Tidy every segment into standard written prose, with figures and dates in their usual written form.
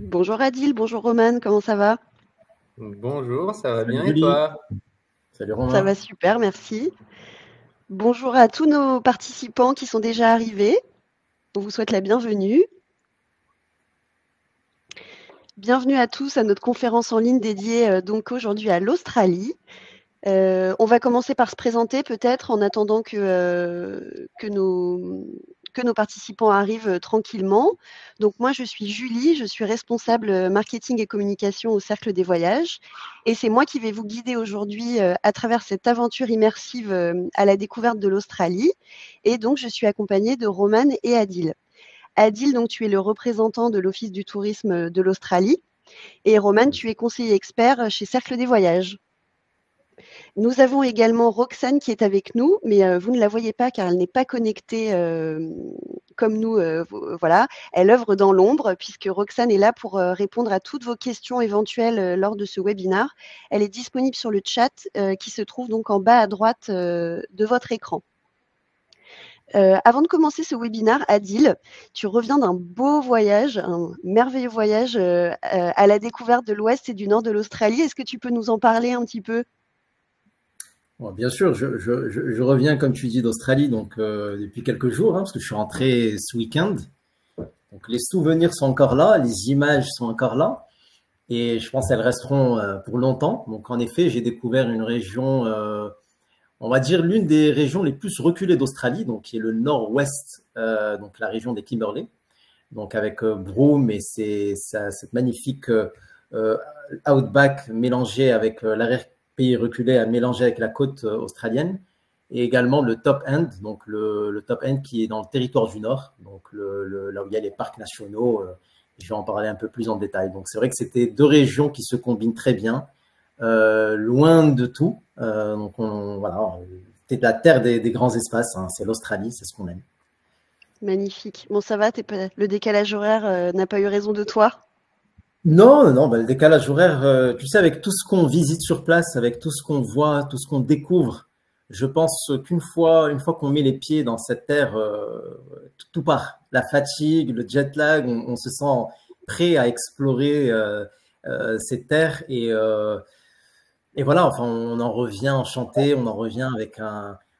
Bonjour Adil, bonjour Romane, comment ça va? Bonjour, ça va Salut bien et Julie, toi? salut Ça va Romain. super, merci. Bonjour à tous nos participants qui sont déjà arrivés. On vous souhaite la bienvenue. Bienvenue à tous à notre conférence en ligne dédiée donc aujourd'hui à l'Australie. On va commencer par se présenter peut-être en attendant que nos participants arrivent tranquillement. Donc moi, je suis Julie, je suis responsable marketing et communication au Cercle des Voyages. Et c'est moi qui vais vous guider aujourd'hui à travers cette aventure immersive à la découverte de l'Australie. Et donc, je suis accompagnée de Romane et Adil. Adil, donc tu es le représentant de l'Office du tourisme de l'Australie. Et Romane, tu es conseiller expert chez Cercle des Voyages. Nous avons également Roxane qui est avec nous, mais vous ne la voyez pas car elle n'est pas connectée comme nous. Voilà, elle œuvre dans l'ombre puisque Roxane est là pour répondre à toutes vos questions éventuelles lors de ce webinaire. Elle est disponible sur le chat qui se trouve donc en bas à droite de votre écran. Avant de commencer ce webinaire, Adil, tu reviens d'un beau voyage, un merveilleux voyage à la découverte de l'ouest et du nord de l'Australie. Est-ce que tu peux nous en parler un petit peu? Bon, bien sûr, je reviens, comme tu dis, d'Australie donc depuis quelques jours, hein, parce que je suis rentré ce week-end. Donc les souvenirs sont encore là, les images sont encore là, et je pense qu'elles resteront pour longtemps. Donc en effet, j'ai découvert une région, on va dire l'une des régions les plus reculées d'Australie, donc qui est le nord-ouest, donc la région des Kimberley, donc avec Broome et cette magnifique euh, outback mélangé avec l'arrière-pays reculé à mélanger avec la côte australienne, et également le top end, donc le top end qui est dans le territoire du Nord, donc là où il y a les parcs nationaux. Je vais en parler un peu plus en détail. Donc c'est vrai que c'était deux régions qui se combinent très bien, loin de tout. Donc voilà, c'est la terre des grands espaces, hein, c'est l'Australie, c'est ce qu'on aime. Magnifique. Bon, ça va, le décalage horaire n'a pas eu raison de toi? Non, non, non, bah, le décalage horaire, tu sais, avec tout ce qu'on visite sur place, avec tout ce qu'on voit, tout ce qu'on découvre, je pense une fois qu'on met les pieds dans cette terre, tout part. La fatigue, le jet lag, on se sent prêt à explorer ces terres et voilà, enfin, on en revient enchanté, on en revient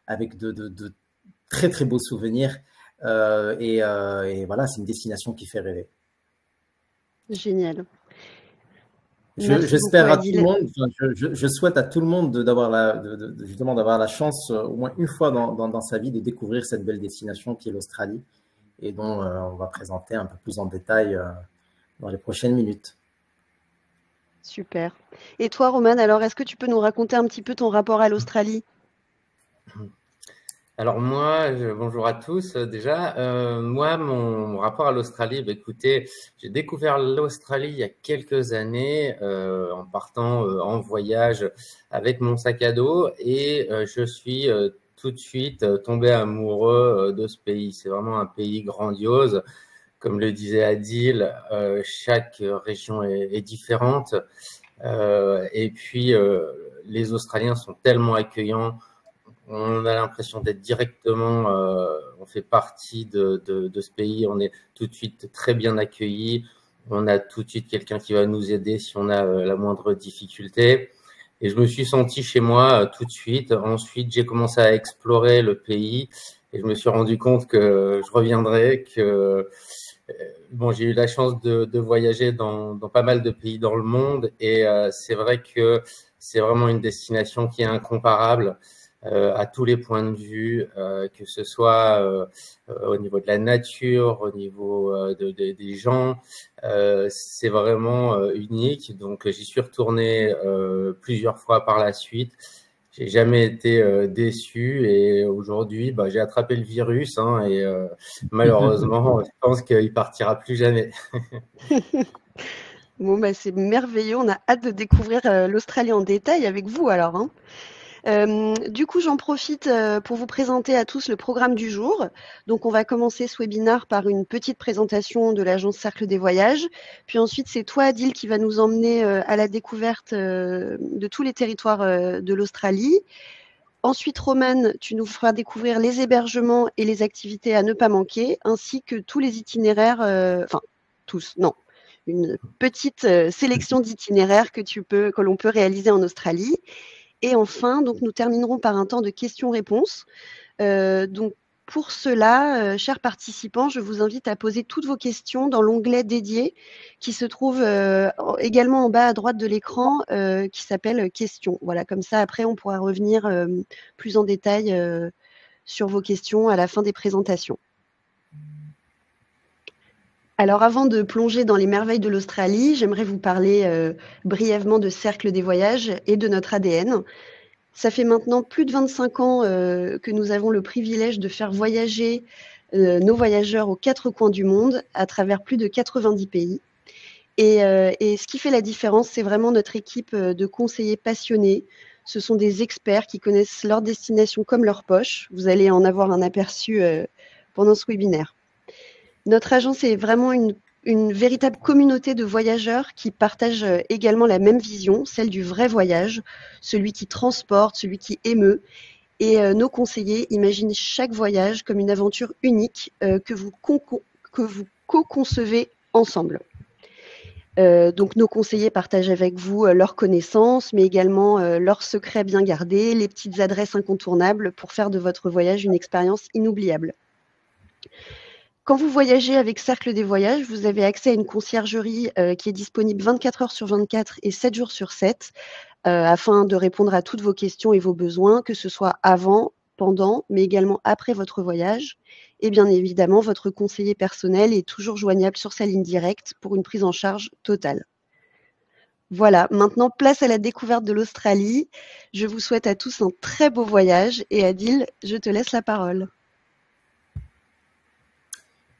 avec de très très beaux souvenirs et voilà, c'est une destination qui fait rêver. Génial. Merci beaucoup, J'espère à tout le Adil. monde, enfin, je souhaite à tout le monde d'avoir justement d'avoir la chance au moins une fois dans sa vie de découvrir cette belle destination qui est l'Australie et dont on va présenter un peu plus en détail dans les prochaines minutes. Super. Et toi, Romane, alors, est-ce que tu peux nous raconter un petit peu ton rapport à l'Australie? Alors moi, bonjour à tous déjà. Moi, mon rapport à l'Australie, bah, écoutez, j'ai découvert l'Australie il y a quelques années en partant en voyage avec mon sac à dos et je suis tout de suite tombé amoureux de ce pays. C'est vraiment un pays grandiose. Comme le disait Adil, chaque région est différente. Et puis, les Australiens sont tellement accueillants. On a l'impression d'être directement, on fait partie de ce pays, on est tout de suite très bien accueillis, on a tout de suite quelqu'un qui va nous aider si on a la moindre difficulté. Et je me suis senti chez moi tout de suite. Ensuite, j'ai commencé à explorer le pays et je me suis rendu compte que je reviendrai, que bon, j'ai eu la chance de voyager dans pas mal de pays dans le monde et c'est vrai que c'est vraiment une destination qui est incomparable à tous les points de vue, que ce soit au niveau de la nature, au niveau des gens. C'est vraiment unique. Donc, j'y suis retourné plusieurs fois par la suite. J'ai jamais été déçu et aujourd'hui, bah, j'ai attrapé le virus hein, et malheureusement, je pense qu'il partira plus jamais. Bon, bah, c'est merveilleux. On a hâte de découvrir l'Australie en détail avec vous, alors, hein. Du coup, j'en profite pour vous présenter à tous le programme du jour. Donc, on va commencer ce webinaire par une petite présentation de l'agence Cercle des Voyages. Puis ensuite, c'est toi, Adil, qui va nous emmener à la découverte de tous les territoires de l'Australie. Ensuite, Romane, tu nous feras découvrir les hébergements et les activités à ne pas manquer, ainsi que tous les itinéraires, enfin, tous, non. une petite sélection d'itinéraires que l'on peut réaliser en Australie. Et enfin, donc, nous terminerons par un temps de questions-réponses. Donc, pour cela, chers participants, je vous invite à poser toutes vos questions dans l'onglet dédié qui se trouve également en bas à droite de l'écran qui s'appelle Questions. Voilà, comme ça, après, on pourra revenir plus en détail sur vos questions à la fin des présentations. Alors, avant de plonger dans les merveilles de l'Australie, j'aimerais vous parler brièvement de Cercle des Voyages et de notre ADN. Ça fait maintenant plus de 25 ans que nous avons le privilège de faire voyager nos voyageurs aux 4 coins du monde à travers plus de 90 pays. Et ce qui fait la différence, c'est vraiment notre équipe de conseillers passionnés. Ce sont des experts qui connaissent leur destination comme leur poche. Vous allez en avoir un aperçu pendant ce webinaire. Notre agence est vraiment une véritable communauté de voyageurs qui partagent également la même vision, celle du vrai voyage, celui qui transporte, celui qui émeut. Et nos conseillers imaginent chaque voyage comme une aventure unique que vous co-concevez ensemble. Donc nos conseillers partagent avec vous leurs connaissances, mais également leurs secrets bien gardés, les petites adresses incontournables pour faire de votre voyage une expérience inoubliable. Quand vous voyagez avec Cercle des Voyages, vous avez accès à une conciergerie qui est disponible 24 heures sur 24 et 7 jours sur 7 afin de répondre à toutes vos questions et vos besoins, que ce soit avant, pendant, mais également après votre voyage. Et bien évidemment, votre conseiller personnel est toujours joignable sur sa ligne directe pour une prise en charge totale. Voilà, maintenant place à la découverte de l'Australie. Je vous souhaite à tous un très beau voyage et Adil, je te laisse la parole.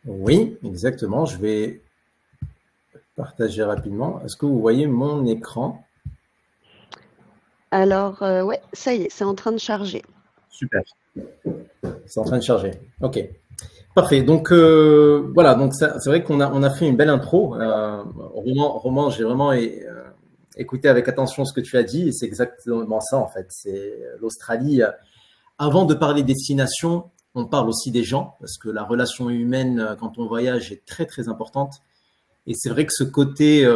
Oui, exactement. Je vais partager rapidement. Est-ce que vous voyez mon écran? Alors, ouais, ça y est, c'est en train de charger. Super. C'est en train de charger. OK. Parfait. Donc, voilà. Donc, c'est vrai qu'on a fait une belle intro. Roman, j'ai vraiment écouté avec attention ce que tu as dit et c'est exactement ça, en fait. C'est l'Australie. Avant de parler destination, on parle aussi des gens parce que la relation humaine, quand on voyage, est très, très importante. Et c'est vrai que ce côté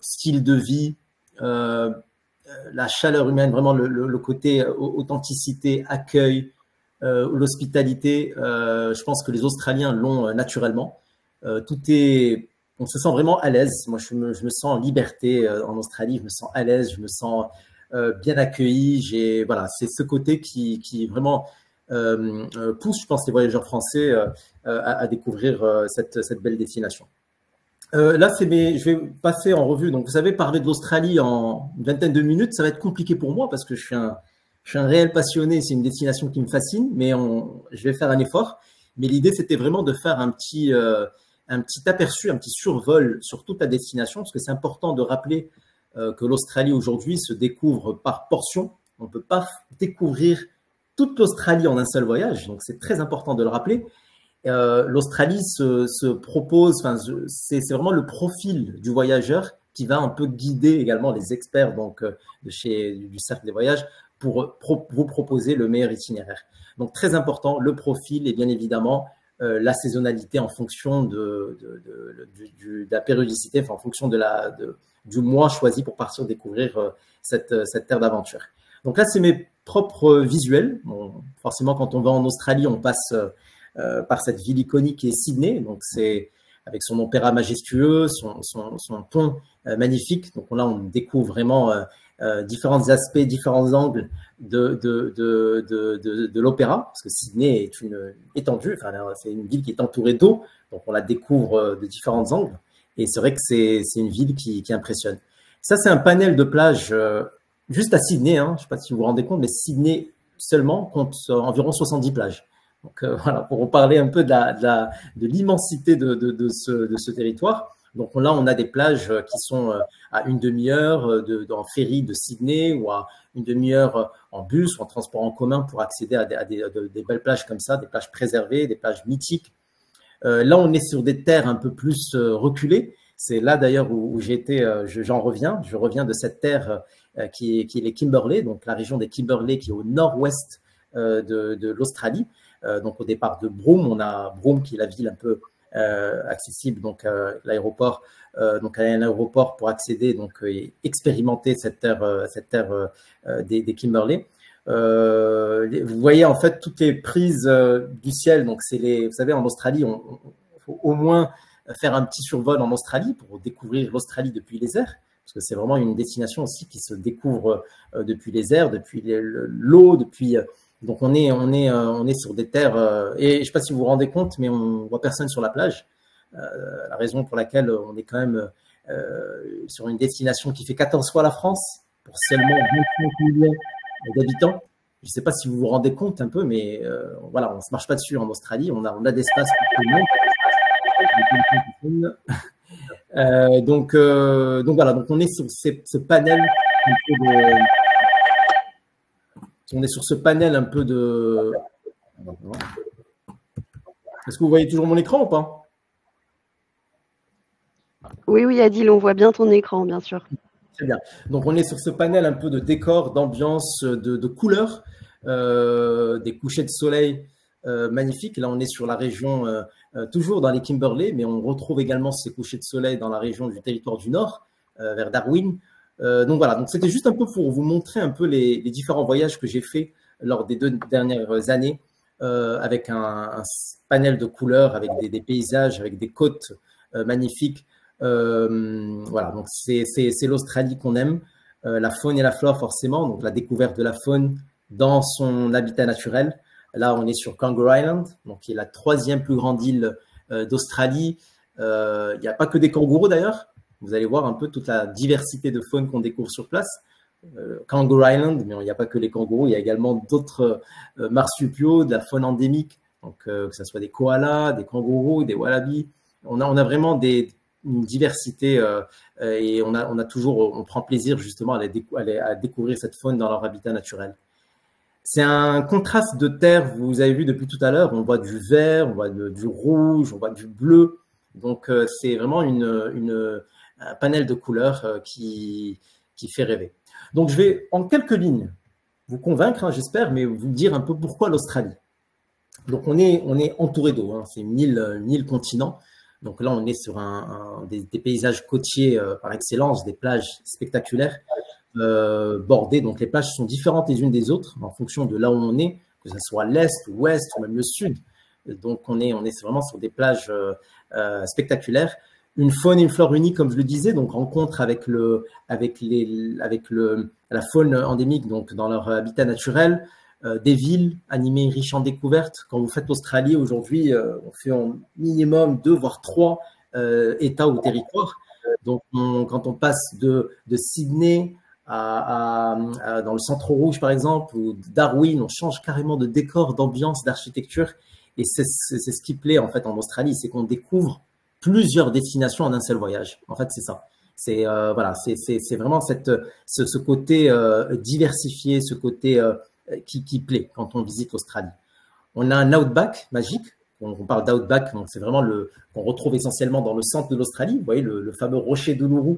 style de vie, la chaleur humaine, vraiment le côté authenticité, accueil, l'hospitalité, je pense que les Australiens l'ont naturellement. On se sent vraiment à l'aise. Moi, je me sens en liberté en Australie, je me sens à l'aise, je me sens bien accueilli. Voilà, c'est ce côté qui vraiment pousse, je pense, les voyageurs français à découvrir cette belle destination. Là, je vais passer en revue. Donc, vous savez, parler de l'Australie en une vingtaine de minutes, ça va être compliqué pour moi parce que je suis un réel passionné. C'est une destination qui me fascine, mais je vais faire un effort. Mais l'idée, c'était vraiment de faire un petit aperçu, un petit survol sur toute la destination parce que c'est important de rappeler que l'Australie aujourd'hui se découvre par portions. On ne peut pas découvrir toute l'Australie en un seul voyage, donc c'est très important de le rappeler. L'Australie se propose, c'est vraiment le profil du voyageur qui va un peu guider également les experts donc du Cercle des Voyages pour vous proposer le meilleur itinéraire. Donc très important, le profil et bien évidemment la saisonnalité en fonction de la périodicité, enfin, en fonction du mois choisi pour partir découvrir cette terre d'aventure. Donc là, c'est mes propres visuels. Bon, forcément, quand on va en Australie, on passe par cette ville iconique qui est Sydney. Donc, c'est avec son opéra majestueux, son pont magnifique. Donc là, on découvre vraiment différents aspects, différents angles de l'opéra, parce que Sydney est une étendue, enfin, c'est une ville qui est entourée d'eau, donc on la découvre de différents angles. Et c'est vrai que c'est une ville qui impressionne. Ça, c'est un panel de plages juste à Sydney, hein, je ne sais pas si vous vous rendez compte, mais Sydney seulement compte environ 70 plages. Donc voilà, pour vous parler un peu de l'immensité de ce territoire. Donc là, on a des plages qui sont à une demi-heure en ferry de Sydney ou à une demi-heure en bus ou en transport en commun pour accéder à des belles plages comme ça, des plages préservées, des plages mythiques. Là, on est sur des terres un peu plus reculées. C'est là d'ailleurs où j'en reviens. Je reviens de cette terre qui est les Kimberley, donc la région des Kimberley qui est au nord-ouest de l'Australie. Donc au départ de Broome, on a Broome qui est la ville un peu accessible donc l'aéroport. Donc à un aéroport pour accéder donc et expérimenter cette terre des Kimberley. Vous voyez en fait toutes les prises du ciel. Donc vous savez, en Australie, faut au moins faire un petit survol en Australie pour découvrir l'Australie depuis les airs, parce que c'est vraiment une destination aussi qui se découvre depuis les airs, depuis l'eau, depuis. Donc on est sur des terres et je ne sais pas si vous vous rendez compte, mais on voit personne sur la plage. La raison pour laquelle on est quand même sur une destination qui fait 14 fois la France pour seulement 25 millions d'habitants. Je ne sais pas si vous vous rendez compte un peu, mais voilà, on ne se marche pas dessus en Australie. On a d'espace pour tout le monde. Donc voilà, donc on est sur ce panel un peu de. On est sur ce panel un peu de. Est-ce que vous voyez toujours mon écran ou pas? Oui, oui, Adil, on voit bien ton écran, bien sûr. Très bien. Donc, on est sur ce panel un peu de décor, d'ambiance, de couleurs, des couchers de soleil magnifiques. Là, on est sur la région, toujours dans les Kimberley, mais on retrouve également ces couchers de soleil dans la région du territoire du Nord, vers Darwin. Donc, voilà. Donc, c'était juste un peu pour vous montrer un peu les différents voyages que j'ai faits lors des 2 dernières années, avec un panel de couleurs, avec des paysages, avec des côtes magnifiques. Voilà, donc c'est l'Australie qu'on aime, la faune et la flore forcément, donc la découverte de la faune dans son habitat naturel. Là, on est sur Kangaroo Island, donc qui est la 3e plus grande île d'Australie. Il n'y a pas que des kangourous d'ailleurs. Vous allez voir un peu toute la diversité de faune qu'on découvre sur place. Kangaroo Island, mais il n'y a pas que les kangourous, il y a également d'autres marsupiaux, de la faune endémique, donc que ce soit des koalas, des kangourous, des wallabies. On a vraiment une diversité et on prend plaisir justement à découvrir cette faune dans leur habitat naturel. C'est un contraste de terre, vous avez vu depuis tout à l'heure, on voit du vert, on voit du rouge, on voit du bleu. Donc c'est vraiment un panel de couleurs qui fait rêver. Donc je vais en quelques lignes vous convaincre, j'espère, mais vous dire un peu pourquoi l'Australie. Donc on est entouré d'eau, c'est une île continent. Donc là, on est sur des paysages côtiers par excellence, des plages spectaculaires bordées. Donc les plages sont différentes les unes des autres en fonction de là où on est, que ce soit l'est, l'ouest ou même le sud. Donc on est vraiment sur des plages spectaculaires. Une faune et une flore unique, comme je le disais, donc rencontre avec la faune endémique donc dans leur habitat naturel. Des villes animées, riches en découvertes. Quand vous faites l'Australie, aujourd'hui, on fait un minimum 2 voire 3 États ou territoires. Donc, quand on passe de Sydney dans le centre rouge, par exemple, ou Darwin, on change carrément de décor, d'ambiance, d'architecture. Et c'est ce qui plaît, en fait, en Australie, c'est qu'on découvre plusieurs destinations en un seul voyage. En fait, c'est ça. C'est voilà, c'est vraiment ce côté diversifié, ce côté qui plaît quand on visite l'Australie. On a un outback magique. On parle d'outback, c'est vraiment qu'on retrouve essentiellement dans le centre de l'Australie. Vous voyez le fameux rocher d'Uluru,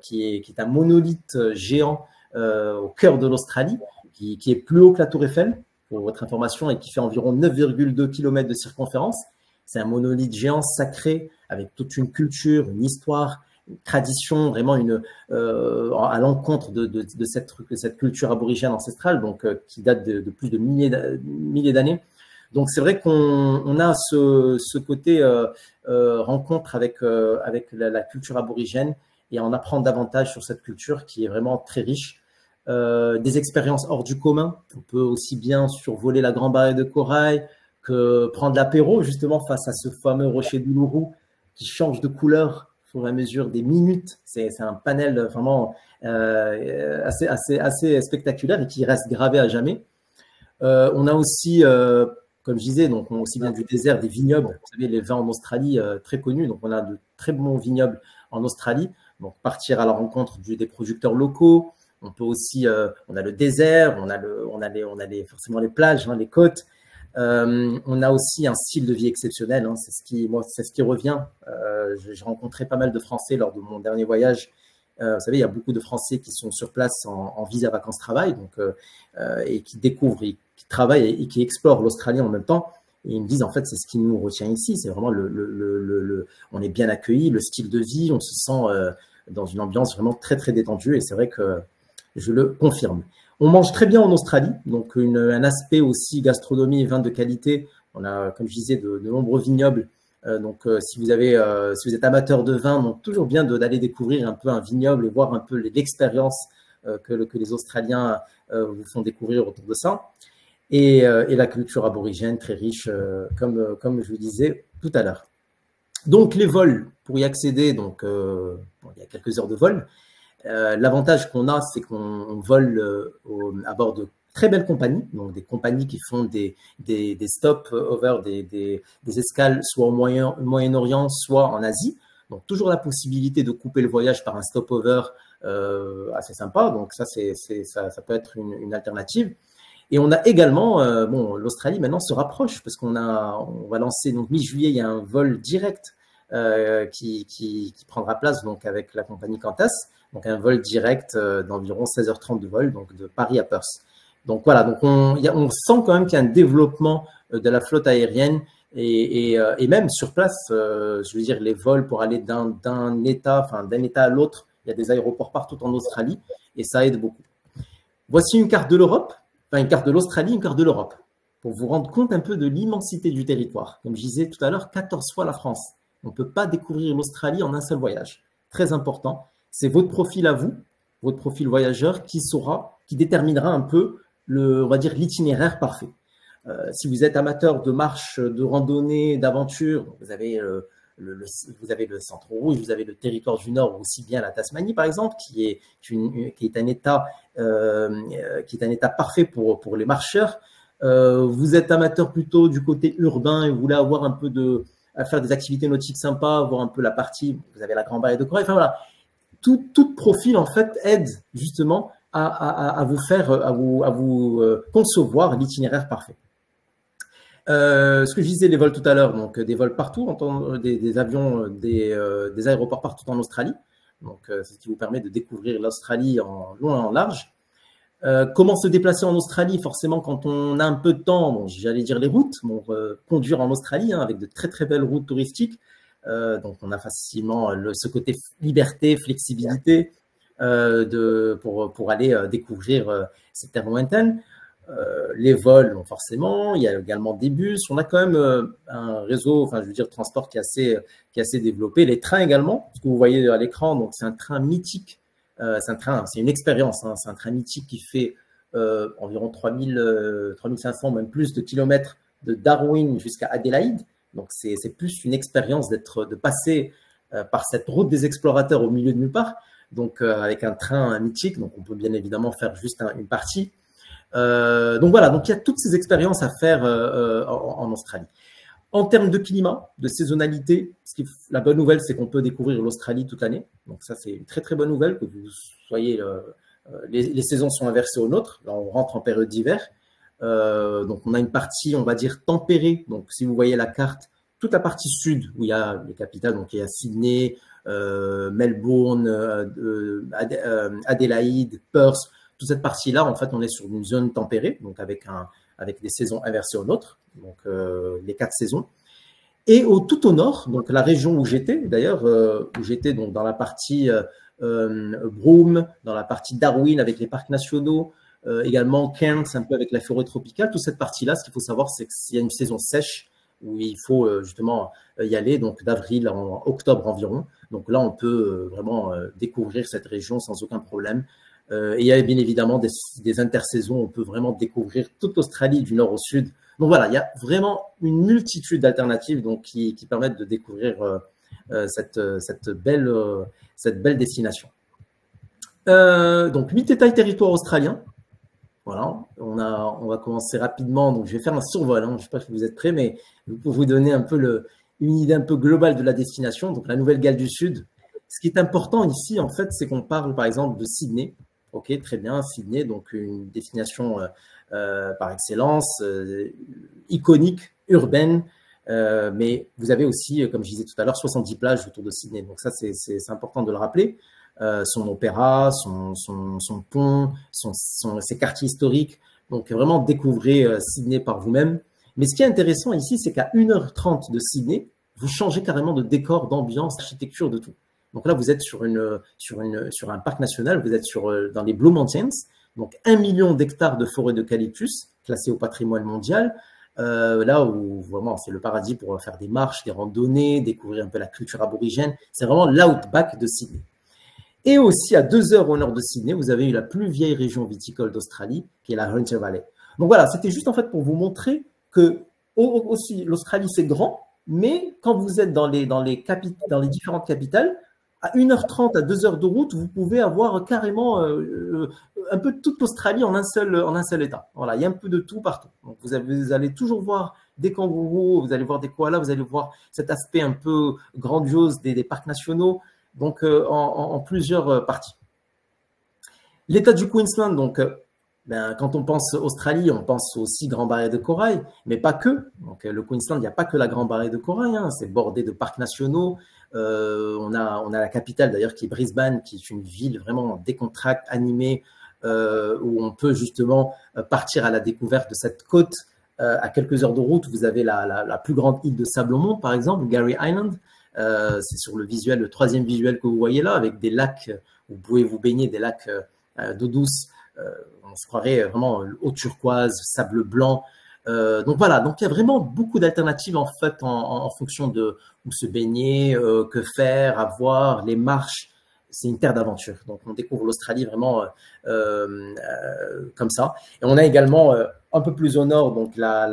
qui est un monolithe géant au cœur de l'Australie, qui est plus haut que la Tour Eiffel, pour votre information, et qui fait environ 9,2 km de circonférence. C'est un monolithe géant sacré avec toute une culture, une histoire, une tradition, vraiment à l'encontre de cette culture aborigène ancestrale, donc qui date de plus de milliers d'années. Donc c'est vrai qu'on a ce côté rencontre avec la culture aborigène et en apprendre davantage sur cette culture qui est vraiment très riche. Des expériences hors du commun. On peut aussi bien survoler la Grande Barrière de Corail que prendre l'apéro justement face à ce fameux rocher d'Uluru qui change de couleur au fur et à mesure des minutes. C'est un panel vraiment assez spectaculaire et qui reste gravé à jamais. On a aussi, comme je disais, donc on a aussi bien du désert, des vignobles. Vous savez, les vins en Australie très connus. Donc on a de très bons vignobles en Australie. Donc partir à la rencontre des producteurs locaux. On peut aussi, on a le désert, on a forcément les plages, les côtes. On a aussi un style de vie exceptionnel. C'est ce qui revient. J'ai rencontré pas mal de Français lors de mon dernier voyage. Vous savez, il y a beaucoup de Français qui sont sur place en visa vacances-travail, donc et qui découvrent, qui travaillent et qui explorent l'Australie en même temps. Et ils me disent, en fait, c'est ce qui nous retient ici. C'est vraiment on est bien accueillis, le style de vie, on se sent dans une ambiance vraiment très, très détendue. Et c'est vrai que je le confirme. On mange très bien en Australie, donc un aspect aussi gastronomie et vin de qualité. On a, comme je disais, de nombreux vignobles. Si vous êtes amateur de vin, donc toujours bien d'aller découvrir un peu un vignoble et voir un peu l'expérience que les Australiens vous font découvrir autour de ça. Et la culture aborigène très riche, comme je vous disais tout à l'heure. Donc les vols, pour y accéder, donc il y a quelques heures de vol. L'avantage qu'on a, c'est qu'on vole à bord de très belles compagnies, donc des compagnies qui font des stop-over, des escales soit au Moyen-Orient, soit en Asie. Donc toujours la possibilité de couper le voyage par un stop-over assez sympa. Donc ça peut être une alternative. Et on a également, l'Australie maintenant se rapproche parce on va lancer, donc mi-juillet, il y a un vol direct qui prendra place donc avec la compagnie Qantas, donc un vol direct d'environ 16h30 de vol, donc de Paris à Perth. Donc voilà, donc on sent quand même qu'il y a un développement de la flotte aérienne et même sur place, je veux dire les vols pour aller d'un état à l'autre, il y a des aéroports partout en Australie et ça aide beaucoup. Voici une carte de l'Europe. Enfin, une carte de l'Australie, une carte de l'Europe, pour vous rendre compte un peu de l'immensité du territoire. Comme je disais tout à l'heure, 14 fois la France. On ne peut pas découvrir l'Australie en un seul voyage. Très important. C'est votre profil à vous, votre profil voyageur, qui déterminera un peu, on va dire, l'itinéraire parfait. Si vous êtes amateur de marche, de randonnée, d'aventure, vous avez le centre rouge, vous avez le territoire du Nord, aussi bien la Tasmanie par exemple, qui est un état parfait pour les marcheurs. Vous êtes amateur plutôt du côté urbain et vous voulez avoir un peu à faire des activités nautiques sympas, voir un peu la partie, vous avez la Grande Barrière de Corail. Enfin voilà, tout profil en fait aide justement à vous concevoir l'itinéraire parfait. Ce que je disais, les vols tout à l'heure, donc des vols partout, des avions, des aéroports partout en Australie. Donc, c'est ce qui vous permet de découvrir l'Australie en long et en large. Comment se déplacer en Australie? Forcément, quand on a un peu de temps, j'allais dire les routes, conduire en Australie avec de très très belles routes touristiques. Donc, on a facilement ce côté liberté, flexibilité pour aller découvrir ces terres lointaines. Les vols, forcément, il y a également des bus. On a quand même un réseau, de transport qui est assez développé. Les trains également, ce que vous voyez à l'écran, donc c'est un train mythique. C'est une expérience. C'est un train mythique qui fait environ 3500, même plus de kilomètres de Darwin jusqu'à Adélaïde. Donc c'est plus une expérience de passer par cette route des explorateurs au milieu de nulle part. Donc avec un train mythique, donc on peut bien évidemment faire juste une partie. Donc voilà, donc il y a toutes ces expériences à faire en Australie. En termes de climat, de saisonnalité, la bonne nouvelle, c'est qu'on peut découvrir l'Australie toute l'année. Donc ça, c'est une très très bonne nouvelle que vous soyez. Les saisons sont inversées aux nôtres. Là, on rentre en période d'hiver. Donc on a une partie, on va dire, tempérée. Donc si vous voyez la carte, toute la partie sud où il y a les capitales, donc il y a Sydney, Melbourne, Adélaïde, Perth. Toute cette partie-là, en fait, on est sur une zone tempérée, donc avec des saisons inversées aux nôtres, donc les 4 saisons. Et tout au nord, donc la région où j'étais, d'ailleurs, donc dans la partie Broome, dans la partie Darwin avec les parcs nationaux, également Cairns, un peu avec la forêt tropicale. Toute cette partie-là, ce qu'il faut savoir, c'est qu'il y a une saison sèche où il faut justement y aller, donc d'avril à octobre environ. Donc là, on peut vraiment découvrir cette région sans aucun problème. Et il y a bien évidemment des intersaisons où on peut vraiment découvrir toute l'Australie du nord au sud. Donc voilà, il y a vraiment une multitude d'alternatives qui permettent de découvrir cette belle destination. Donc 8 états et territoires australiens. Voilà, on va commencer rapidement. Donc je vais faire un survol. Je ne sais pas si vous êtes prêts, mais pour vous donner un peu une idée un peu globale de la destination. Donc la Nouvelle-Galles du Sud. Ce qui est important ici, en fait, c'est qu'on parle par exemple de Sydney. Ok, très bien, Sydney, donc une destination par excellence, iconique, urbaine, mais vous avez aussi, comme je disais tout à l'heure, 70 plages autour de Sydney. Donc ça, c'est important de le rappeler. Son opéra, son pont, ses quartiers historiques. Donc vraiment découvrez Sydney par vous-même. Mais ce qui est intéressant ici, c'est qu'à 1h30 de Sydney, vous changez carrément de décor, d'ambiance, d'architecture, de tout. Donc là, vous êtes sur un parc national, vous êtes dans les Blue Mountains, donc 1 million d'hectares de forêt d'eucalyptus, classés au patrimoine mondial, là où vraiment c'est le paradis pour faire des marches, des randonnées, découvrir un peu la culture aborigène. C'est vraiment l'outback de Sydney. Et aussi, à 2 heures au nord de Sydney, vous avez eu la plus vieille région viticole d'Australie, qui est la Hunter Valley. Donc voilà, c'était juste en fait pour vous montrer que aussi l'Australie c'est grand, mais quand vous êtes dans les différentes capitales, à 1h30, à 2 heures de route, vous pouvez avoir carrément un peu toute l'Australie en un seul état. Voilà, il y a un peu de tout partout. Donc vous allez toujours voir des kangourous, vous allez voir des koalas, vous allez voir cet aspect un peu grandiose des parcs nationaux, donc en plusieurs parties. L'État du Queensland, donc quand on pense Australie, on pense aussi Grand Barrière de Corail, mais pas que. Donc, le Queensland, il n'y a pas que la Grand Barrière de Corail, hein, c'est bordé de parcs nationaux. On a la capitale d'ailleurs qui est Brisbane, qui est une ville vraiment décontractée, animée, où on peut justement partir à la découverte de cette côte. À quelques heures de route, vous avez la plus grande île de sable au monde, par exemple, Garry Island. C'est sur le visuel, le troisième visuel que vous voyez là, avec des lacs où vous pouvez vous baigner, des lacs d'eau douce. On se croirait vraiment eau turquoise, sable blanc. Donc voilà, donc il y a vraiment beaucoup d'alternatives en fait en fonction de où se baigner, que faire, à voir, les marches. C'est une terre d'aventure. Donc on découvre l'Australie vraiment comme ça. Et on a également un peu plus au nord donc la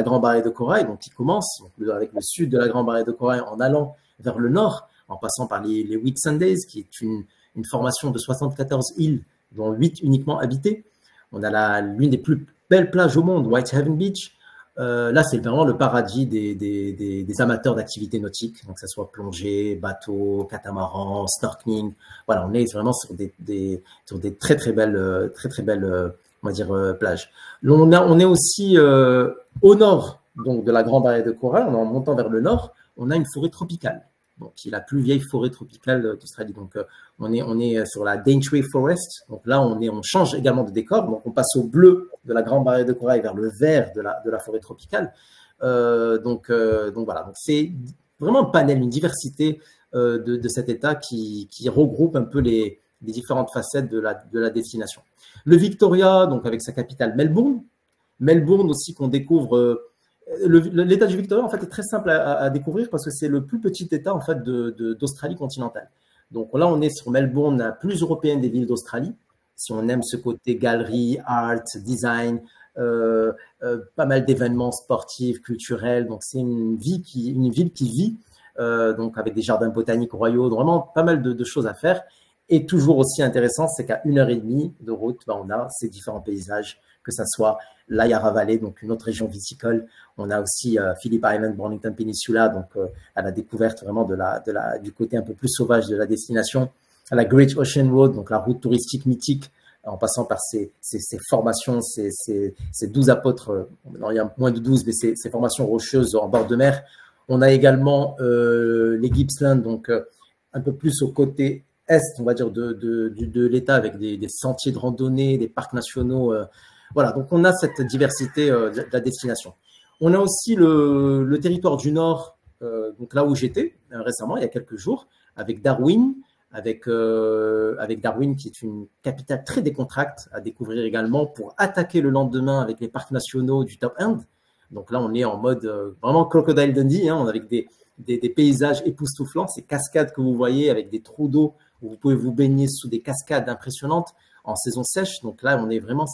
Grande Barrière de Corail, donc qui commence donc, avec le sud de la Grande Barrière de Corail en allant vers le nord, en passant par les Whitsundays, qui est une formation de 74 îles, dont 8 uniquement habitées. On a l'une des plus belles plages au monde, Whitehaven Beach. Là, c'est vraiment le paradis des amateurs d'activités nautiques, donc que ce soit plongée, bateau, catamaran, snorkeling. Voilà, on est vraiment sur des très très belles on va dire plages. On est aussi au nord donc de la Grande Barrière de Corail. En montant vers le nord, on a une forêt tropicale, donc qui est la plus vieille forêt tropicale d'Australie. Donc on est sur la Daintree Forest. Donc là, on change également de décor. Donc on passe au bleu de la Grande Barrière de Corail vers le vert de la forêt tropicale. Donc voilà. Donc c'est vraiment un panel, une diversité de cet État qui regroupe un peu les différentes facettes de la destination. Le Victoria, donc avec sa capitale Melbourne. Melbourne aussi qu'on découvre. L'État du Victoria en fait est très simple à découvrir parce que c'est le plus petit État en fait d'Australie continentale. Donc là, on est sur Melbourne, la plus européenne des villes d'Australie. Si on aime ce côté galerie, art, design, pas mal d'événements sportifs, culturels. Donc c'est une ville qui vit, donc avec des jardins botaniques royaux, donc vraiment pas mal de choses à faire. Et toujours aussi intéressant, c'est qu'à 1h30 de route, on a ces différents paysages, que ce soit la Yarra Valley, donc une autre région viticole. On a aussi Phillip Island, Mornington Peninsula, donc à la découverte vraiment du côté un peu plus sauvage de la destination. À la Great Ocean Road, donc la route touristique mythique, en passant par ces formations, ces 12 apôtres, non, il y a moins de 12, mais ces formations rocheuses en bord de mer. On a également les Gippsland, donc un peu plus au côté est, on va dire, de l'État, avec des sentiers de randonnée, des parcs nationaux. Voilà, donc on a cette diversité de la destination. On a aussi le territoire du Nord, donc là où j'étais récemment, il y a quelques jours, avec Darwin, avec Darwin qui est une capitale très décontractée à découvrir également pour attaquer le lendemain avec les parcs nationaux du Top End. Donc là, on est en mode vraiment Crocodile Dundee, hein, avec des paysages époustouflants, ces cascades que vous voyez avec des trous d'eau où vous pouvez vous baigner sous des cascades impressionnantes en saison sèche. Donc là, on est vraiment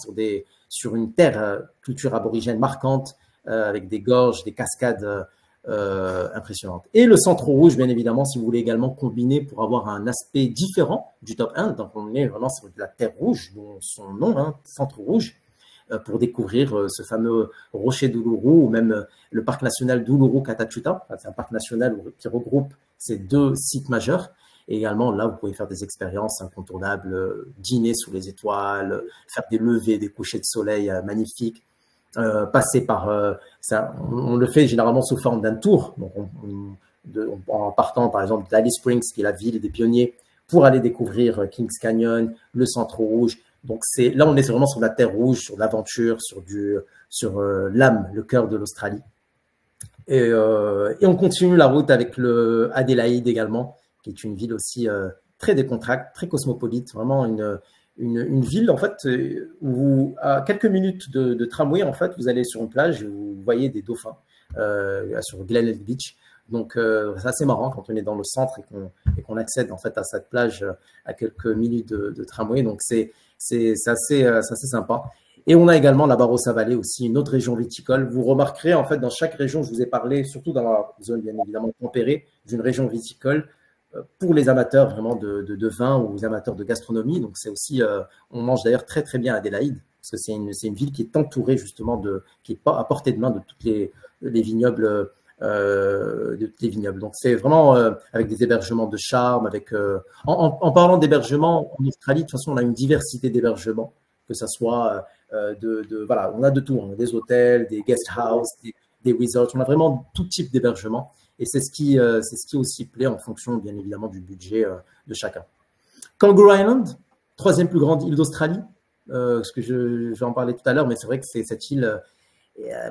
sur une terre culture aborigène marquante, avec des gorges, des cascades impressionnantes. Et le Centre Rouge, bien évidemment, si vous voulez également combiner pour avoir un aspect différent du Top End. Donc on est vraiment sur de la terre rouge, dont son nom, hein, Centre Rouge, pour découvrir ce fameux rocher d'Uluru ou même le parc national d'Uluru-Katachuta. C'est un parc national qui regroupe ces deux sites majeurs. Et également, là, vous pouvez faire des expériences incontournables, dîner sous les étoiles, faire des levées, des couchers de soleil magnifiques, passer par… on le fait généralement sous forme d'un tour, donc en partant par exemple d'Alice Springs, qui est la ville des pionniers, pour aller découvrir Kings Canyon, le Centre Rouge, Donc là, on est vraiment sur la terre rouge, sur l'aventure, sur l'âme, le cœur de l'Australie. Et on continue la route avec le Adélaïde également, qui est une ville aussi très décontractée, très cosmopolite, vraiment une ville en fait où à quelques minutes de tramway en fait, vous allez sur une plage et vous voyez des dauphins sur Glenelg Beach. Donc c'est assez marrant quand on est dans le centre et qu'on accède en fait à cette plage à quelques minutes de tramway. Donc c'est assez sympa. Et on a également la Barossa Valley aussi, une autre région viticole. Vous remarquerez en fait dans chaque région, je vous ai parlé, surtout dans la zone bien évidemment tempérée, d'une région viticole pour les amateurs vraiment de vin ou les amateurs de gastronomie. Donc c'est aussi, on mange d'ailleurs très très bien à Adélaïde parce que c'est une ville qui est entourée justement qui est à portée de main de tous les vignobles. Donc c'est vraiment avec des hébergements de charme. En parlant d'hébergement en Australie, de toute façon on a une diversité d'hébergements, que ça soit voilà, on a de tout, on a des hôtels, des guest houses, des resorts, on a vraiment tout type d'hébergement et c'est ce qui aussi plaît en fonction bien évidemment du budget de chacun. Kangaroo Island, troisième plus grande île d'Australie, parce que je vais en parler tout à l'heure, mais c'est vrai que c'est cette île.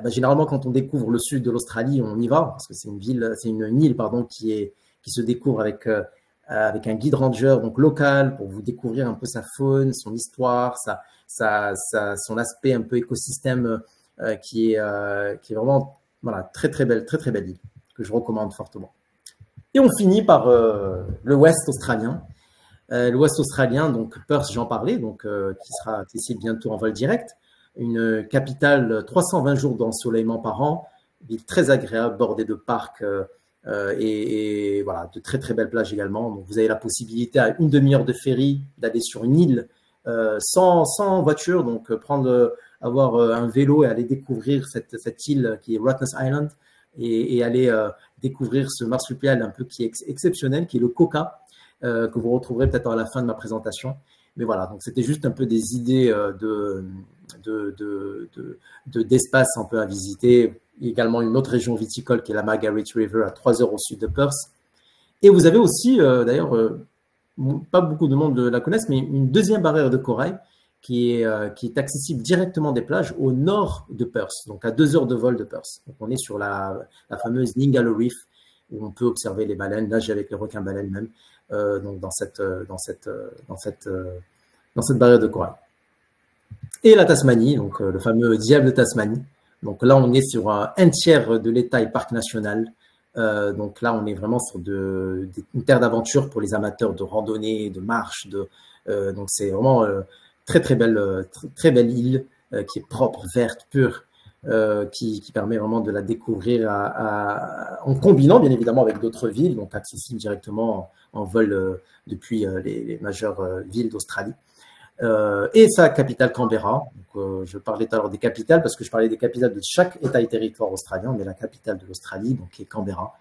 Généralement, quand on découvre le sud de l'Australie, on y va parce que c'est une île pardon, qui se découvre avec un guide ranger donc local pour vous découvrir un peu sa faune, son histoire, son aspect un peu écosystème qui est vraiment voilà, très belle île que je recommande fortement. Et on finit par le West australien. L'Ouest australien, donc Perth, j'en parlais, donc qui sera accessible bientôt en vol direct. Une capitale, 320 jours d'ensoleillement par an, ville très agréable, bordée de parcs et voilà, de très belles plages également. Donc vous avez la possibilité à une demi-heure de ferry d'aller sur une île sans voiture, donc avoir un vélo et aller découvrir cette île qui est Rottnest Island et aller découvrir ce marsupial un peu qui est exceptionnel, qui est le koka, que vous retrouverez peut-être à la fin de ma présentation. Mais voilà, donc c'était juste un peu des idées d'espace un peu à visiter. Il y a également une autre région viticole qui est la Margaret River à 3 heures au sud de Perth. Et vous avez aussi, d'ailleurs, pas beaucoup de monde la connaissent, mais une deuxième barrière de corail qui est accessible directement des plages au nord de Perth, donc à 2 heures de vol de Perth. Donc on est sur la fameuse Ningaloo Reef, où on peut observer les baleines, nager avec les requins-baleines même, donc dans cette barrière de corail. Et la Tasmanie, donc le fameux diable de Tasmanie. Donc là, on est sur un tiers de l'État et parc national. Donc là, on est vraiment sur une terre d'aventure pour les amateurs de randonnée, de marche. Donc c'est vraiment très belle île qui est propre, verte, pure, qui permet vraiment de la découvrir en combinant bien évidemment avec d'autres villes, donc accessibles directement en vol depuis les majeures villes d'Australie. Et sa capitale Canberra. Donc, je parlais tout à l'heure des capitales parce que je parlais des capitales de chaque État et territoire australien, mais la capitale de l'Australie, donc qui est Canberra,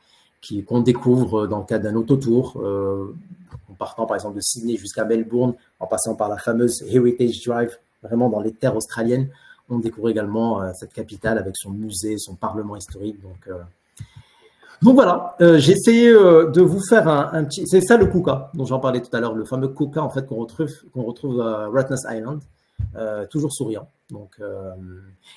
qu'on découvre dans le cadre d'un autotour, en partant par exemple de Sydney jusqu'à Melbourne, en passant par la fameuse Heritage Drive, vraiment dans les terres australiennes. On découvre également cette capitale avec son musée, son parlement historique. Donc voilà, j'ai essayé de vous faire un petit. C'est ça le koka dont j'en parlais tout à l'heure, le fameux koka en fait qu'on retrouve à Rottnest Island, toujours souriant. Donc,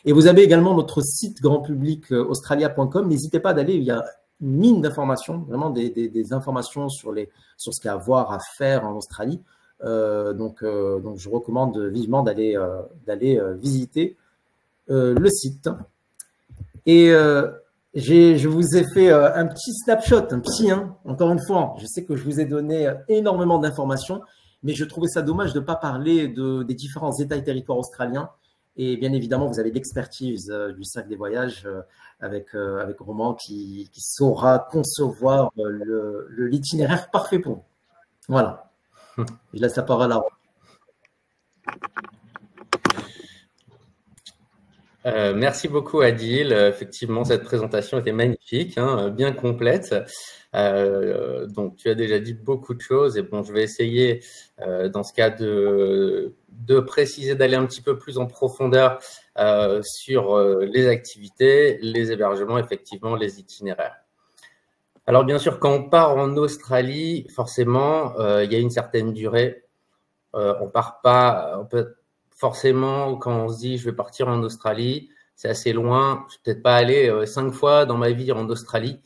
et vous avez également notre site grand public australia.com. N'hésitez pas d'aller, il y a une mine d'informations, vraiment des informations sur ce qu'il y a à voir, à faire en Australie. Donc je recommande vivement d'aller visiter le site. Et je vous ai fait un petit snapshot, encore une fois. Je sais que je vous ai donné énormément d'informations, mais je trouvais ça dommage de ne pas parler des différents États et territoires australiens. Et bien évidemment, vous avez l'expertise du Cercle des voyages avec Roman qui saura concevoir l'itinéraire parfait pour vous. Voilà. Je laisse la parole à Roman. Merci beaucoup Adil. Effectivement, cette présentation était magnifique, bien complète. Donc, tu as déjà dit beaucoup de choses et bon, je vais essayer dans ce cas de préciser, d'aller un petit peu plus en profondeur sur les activités, les hébergements, effectivement, les itinéraires. Alors, bien sûr, quand on part en Australie, forcément, il y a une certaine durée. On part pas, forcément, quand on se dit je vais partir en Australie, c'est assez loin. Je ne vais peut-être pas aller 5 fois dans ma vie en Australie.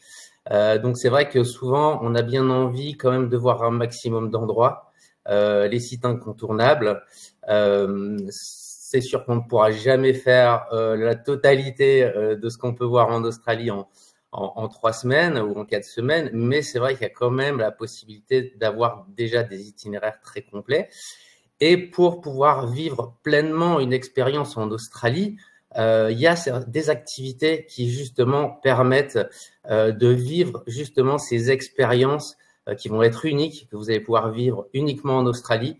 Donc c'est vrai que souvent, on a bien envie quand même de voir un maximum d'endroits, les sites incontournables. C'est sûr qu'on ne pourra jamais faire la totalité de ce qu'on peut voir en Australie en 3 semaines ou en 4 semaines, mais c'est vrai qu'il y a quand même la possibilité d'avoir déjà des itinéraires très complets. Et pour pouvoir vivre pleinement une expérience en Australie, il y a des activités qui justement permettent de vivre justement ces expériences qui vont être uniques, que vous allez pouvoir vivre uniquement en Australie.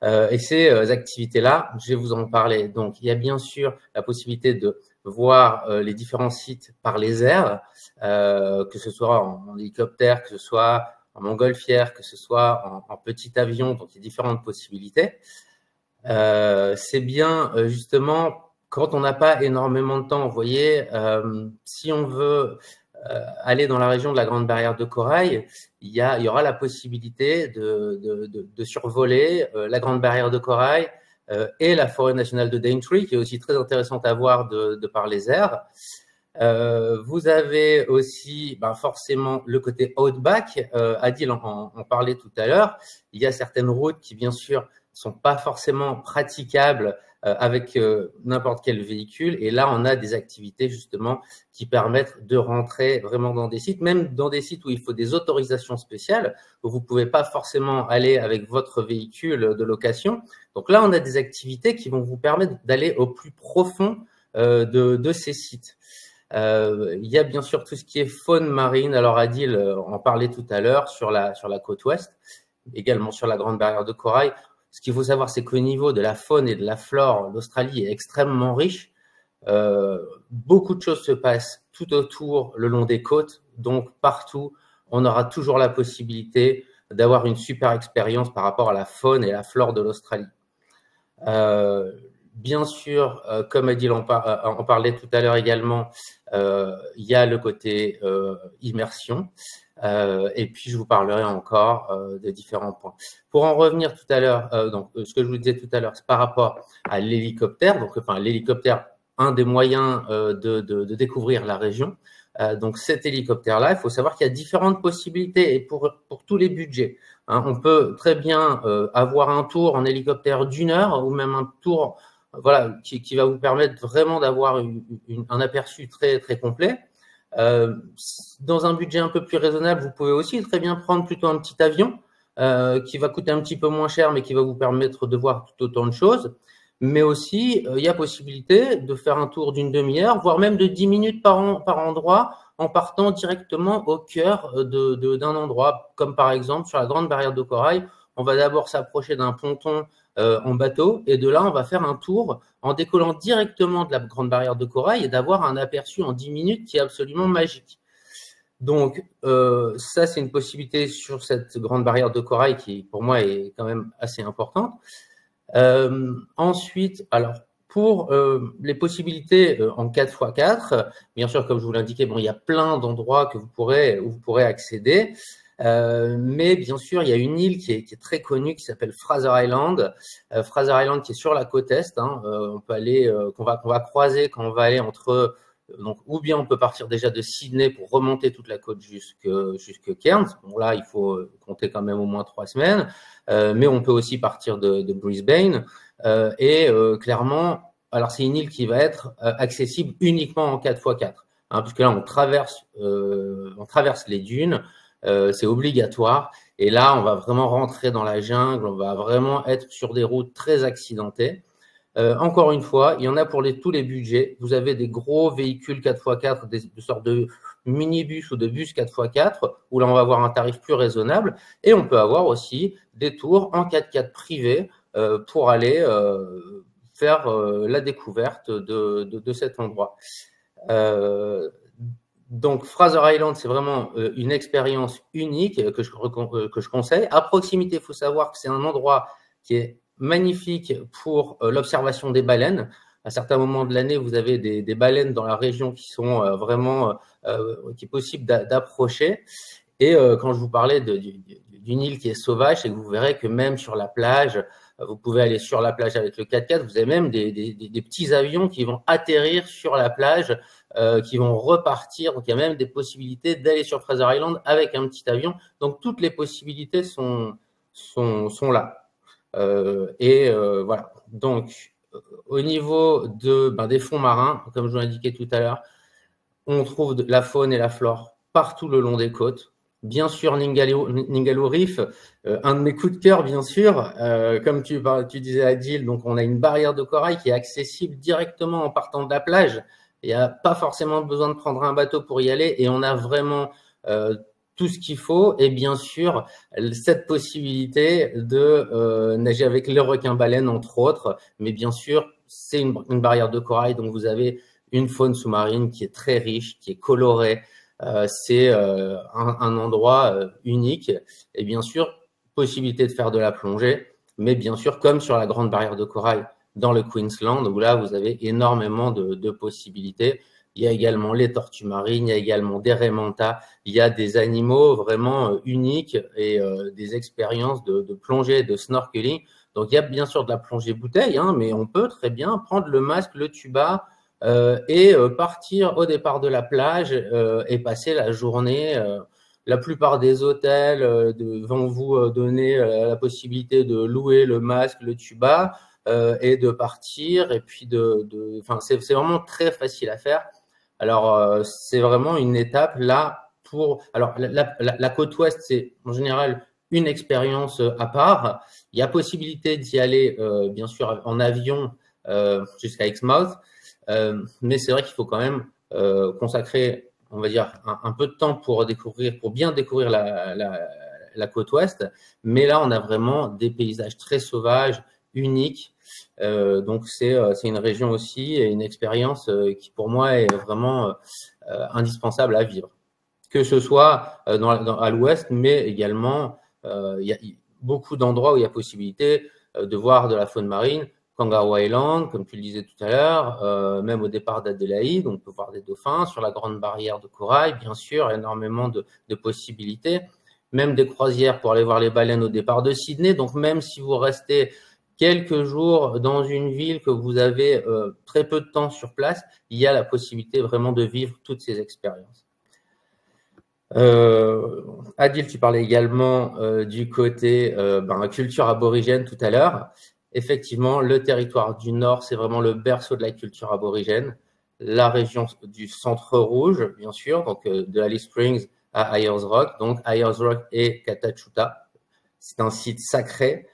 Et ces activités-là, je vais vous en parler. Donc, il y a bien sûr la possibilité de voir les différents sites par les airs, que ce soit en hélicoptère, que ce soit en montgolfière, que ce soit en petit avion. Donc, il y a différentes possibilités. C'est bien justement quand on n'a pas énormément de temps. Vous voyez, si on veut aller dans la région de la Grande Barrière de Corail, il y aura la possibilité de survoler la Grande Barrière de Corail et la forêt nationale de Daintree, qui est aussi très intéressante à voir de par les airs. Vous avez aussi forcément le côté outback. Adil en parlait tout à l'heure. Il y a certaines routes qui, bien sûr, sont pas forcément praticables avec n'importe quel véhicule. Et là, on a des activités justement qui permettent de rentrer vraiment dans des sites, même dans des sites où il faut des autorisations spéciales, où vous pouvez pas forcément aller avec votre véhicule de location. Donc là, on a des activités qui vont vous permettre d'aller au plus profond de ces sites. Il y a bien sûr tout ce qui est faune marine. Alors Adil en parlait tout à l'heure sur la côte ouest, également sur la Grande Barrière de Corail. Ce qu'il faut savoir, c'est qu'au niveau de la faune et de la flore, l'Australie est extrêmement riche. Beaucoup de choses se passent tout autour, le long des côtes. Donc, partout, on aura toujours la possibilité d'avoir une super expérience par rapport à la faune et la flore de l'Australie. Bien sûr, comme Adil en parlait tout à l'heure également, il y a le côté immersion. Et puis, je vous parlerai encore de différents points. Pour en revenir tout à l'heure, donc ce que je vous disais tout à l'heure, c'est par rapport à l'hélicoptère. Donc, enfin, l'hélicoptère, un des moyens de découvrir la région. Donc, cet hélicoptère-là, il faut savoir qu'il y a différentes possibilités et pour tous les budgets. Hein, on peut très bien avoir un tour en hélicoptère d'1 heure ou même un tour voilà, qui va vous permettre vraiment d'avoir un aperçu très, très complet. Dans un budget un peu plus raisonnable, vous pouvez aussi très bien prendre plutôt un petit avion qui va coûter un petit peu moins cher, mais qui va vous permettre de voir tout autant de choses. Mais aussi, il y a possibilité de faire un tour d'une demi-heure, voire même de 10 minutes par endroit, en partant directement au cœur d'un endroit, comme par exemple sur la Grande Barrière de Corail. On va d'abord s'approcher d'un ponton en bateau, et de là, on va faire un tour en décollant directement de la Grande Barrière de Corail et d'avoir un aperçu en 10 minutes qui est absolument magique. Donc, ça, c'est une possibilité sur cette Grande Barrière de Corail qui, pour moi, est quand même assez importante. Ensuite, alors, pour les possibilités en 4x4, bien sûr, comme je vous l'indiquais, bon, il y a plein d'endroits où vous pourrez accéder. Mais bien sûr, il y a une île qui est très connue qui s'appelle Fraser Island. Fraser Island qui est sur la côte est. Hein, on peut aller, qu'on va croiser quand on va aller entre. Donc, ou bien on peut partir déjà de Sydney pour remonter toute la côte jusque Cairns. Bon, là, il faut compter quand même au moins 3 semaines. Mais on peut aussi partir de Brisbane. Clairement, alors c'est une île qui va être accessible uniquement en 4x4. Hein, puisque là, on traverse les dunes. C'est obligatoire. Et là, on va vraiment rentrer dans la jungle. On va vraiment être sur des routes très accidentées. Encore une fois, il y en a pour tous les budgets. Vous avez des gros véhicules 4x4, des sortes de minibus ou de bus 4x4, où là, on va avoir un tarif plus raisonnable. Et on peut avoir aussi des tours en 4x4 privés pour aller faire la découverte de cet endroit. Donc, Fraser Island, c'est vraiment une expérience unique que je conseille. À proximité, il faut savoir que c'est un endroit qui est magnifique pour l'observation des baleines. À certains moments de l'année, vous avez des baleines dans la région qui sont vraiment qui est possible d'approcher. Et quand je vous parlais d'une île qui est sauvage, c'est que vous verrez que même sur la plage, vous pouvez aller sur la plage avec le 4x4, vous avez même des petits avions qui vont atterrir sur la plage, qui vont repartir. Donc, il y a même des possibilités d'aller sur Fraser Island avec un petit avion. Donc, toutes les possibilités sont là. Voilà. Donc, au niveau des fonds marins, comme je vous l'indiquais tout à l'heure, on trouve la faune et la flore partout le long des côtes. Bien sûr, Ningaloo Reef, un de mes coups de cœur, bien sûr. Comme tu disais, Adil, donc on a une barrière de corail qui est accessible directement en partant de la plage. Il n'y a pas forcément besoin de prendre un bateau pour y aller et on a vraiment tout ce qu'il faut. Et bien sûr, cette possibilité de nager avec le requin-baleine, entre autres. Mais bien sûr, c'est une barrière de corail, donc vous avez une faune sous-marine qui est très riche, qui est colorée. C'est un endroit unique et bien sûr, possibilité de faire de la plongée, mais bien sûr, comme sur la grande barrière de corail dans le Queensland, où là, vous avez énormément de possibilités. Il y a également les tortues marines, il y a également des raies mantas, il y a des animaux vraiment uniques et des expériences de plongée, de snorkeling. Donc, il y a bien sûr de la plongée bouteille, hein, mais on peut très bien prendre le masque, le tuba, et partir au départ de la plage et passer la journée. La plupart des hôtels vont vous donner la possibilité de louer le masque, le tuba et de partir. Et puis, c'est vraiment très facile à faire. Alors, c'est vraiment une étape là pour… Alors, la côte ouest, c'est en général une expérience à part. Il y a possibilité d'y aller, bien sûr, en avion jusqu'à Exmouth. Mais c'est vrai qu'il faut quand même consacrer, on va dire, un peu de temps pour bien découvrir la côte ouest. Mais là, on a vraiment des paysages très sauvages, uniques. Donc, c'est une région aussi et une expérience qui, pour moi, est vraiment indispensable à vivre. Que ce soit à l'ouest, mais également, il y a beaucoup d'endroits où il y a possibilité de voir de la faune marine. Kangaroo Island, comme tu le disais tout à l'heure, même au départ d'Adélaïde, on peut voir des dauphins sur la grande barrière de corail, bien sûr, énormément de possibilités, même des croisières pour aller voir les baleines au départ de Sydney. Donc, même si vous restez quelques jours dans une ville que vous avez très peu de temps sur place, il y a la possibilité vraiment de vivre toutes ces expériences. Adil, tu parlais également du côté culture aborigène tout à l'heure. Effectivement, le territoire du Nord, c'est vraiment le berceau de la culture aborigène. La région du Centre Rouge, bien sûr, donc de Alice Springs à Ayers Rock. Donc, Ayers Rock et Catachuta. C'est un site sacré.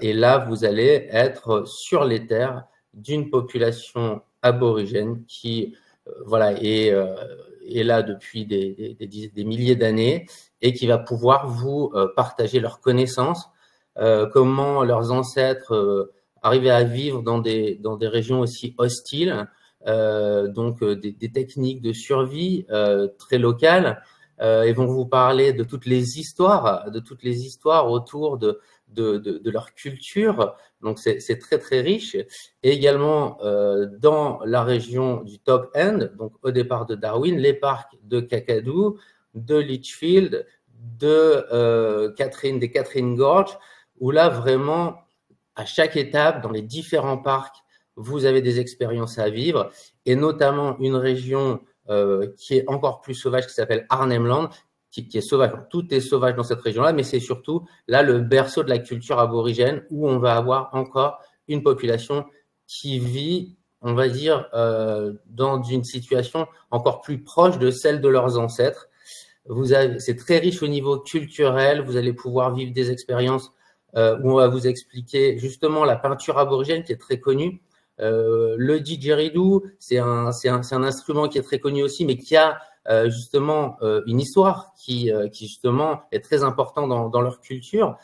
Et là, vous allez être sur les terres d'une population aborigène qui est là depuis des milliers d'années et qui va pouvoir vous partager leurs connaissances, comment leurs ancêtres arrivaient à vivre dans des régions aussi hostiles, donc des techniques de survie très locales. Ils vont vous parler de toutes les histoires autour de leur culture. Donc, c'est très, très riche. Et également, dans la région du Top End, donc au départ de Darwin, les parcs de Kakadu, de Litchfield, des Catherine Gorge, où là, vraiment, à chaque étape, dans les différents parcs, vous avez des expériences à vivre, et notamment une région qui est encore plus sauvage, qui s'appelle Arnhem Land, qui est sauvage. Tout est sauvage dans cette région-là, mais c'est surtout là le berceau de la culture aborigène où on va avoir encore une population qui vit, on va dire, dans une situation encore plus proche de celle de leurs ancêtres. C'est très riche au niveau culturel. Vous allez pouvoir vivre des expériences où on va vous expliquer justement la peinture aborigène qui est très connue. Le didgeridoo, c'est un instrument qui est très connu aussi, mais qui a justement une histoire qui justement est très importante dans leur culture.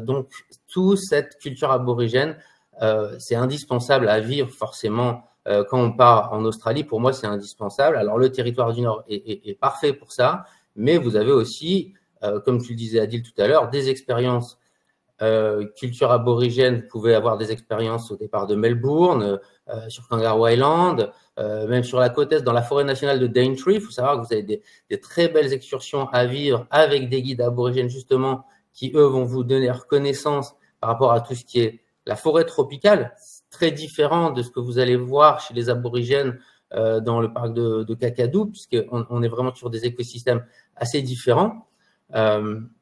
Donc, toute cette culture aborigène, c'est indispensable à vivre forcément quand on part en Australie. Pour moi, c'est indispensable. Alors, le territoire du Nord est parfait pour ça, mais vous avez aussi, comme tu le disais Adil tout à l'heure, des expériences culture aborigène, vous pouvez avoir des expériences au départ de Melbourne, sur Kangaroo Island, même sur la côte est, dans la forêt nationale de Daintree. Il faut savoir que vous avez des très belles excursions à vivre avec des guides aborigènes, justement, qui, eux, vont vous donner reconnaissance par rapport à tout ce qui est la forêt tropicale. C'est très différent de ce que vous allez voir chez les aborigènes dans le parc de Kakadu, puisqu'on est vraiment sur des écosystèmes assez différents.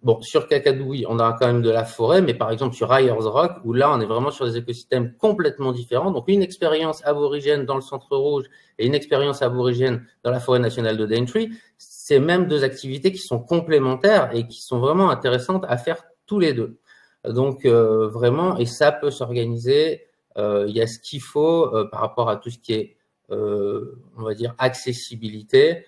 Bon, sur Kakadu, oui, on aura quand même de la forêt, mais par exemple sur Ayers Rock, où là, on est vraiment sur des écosystèmes complètement différents. Donc, une expérience aborigène dans le Centre Rouge et une expérience aborigène dans la forêt nationale de Daintree, c'est même deux activités qui sont complémentaires et qui sont vraiment intéressantes à faire tous les deux. Donc, vraiment, et ça peut s'organiser. Il y a ce qu'il faut par rapport à tout ce qui est, on va dire, accessibilité.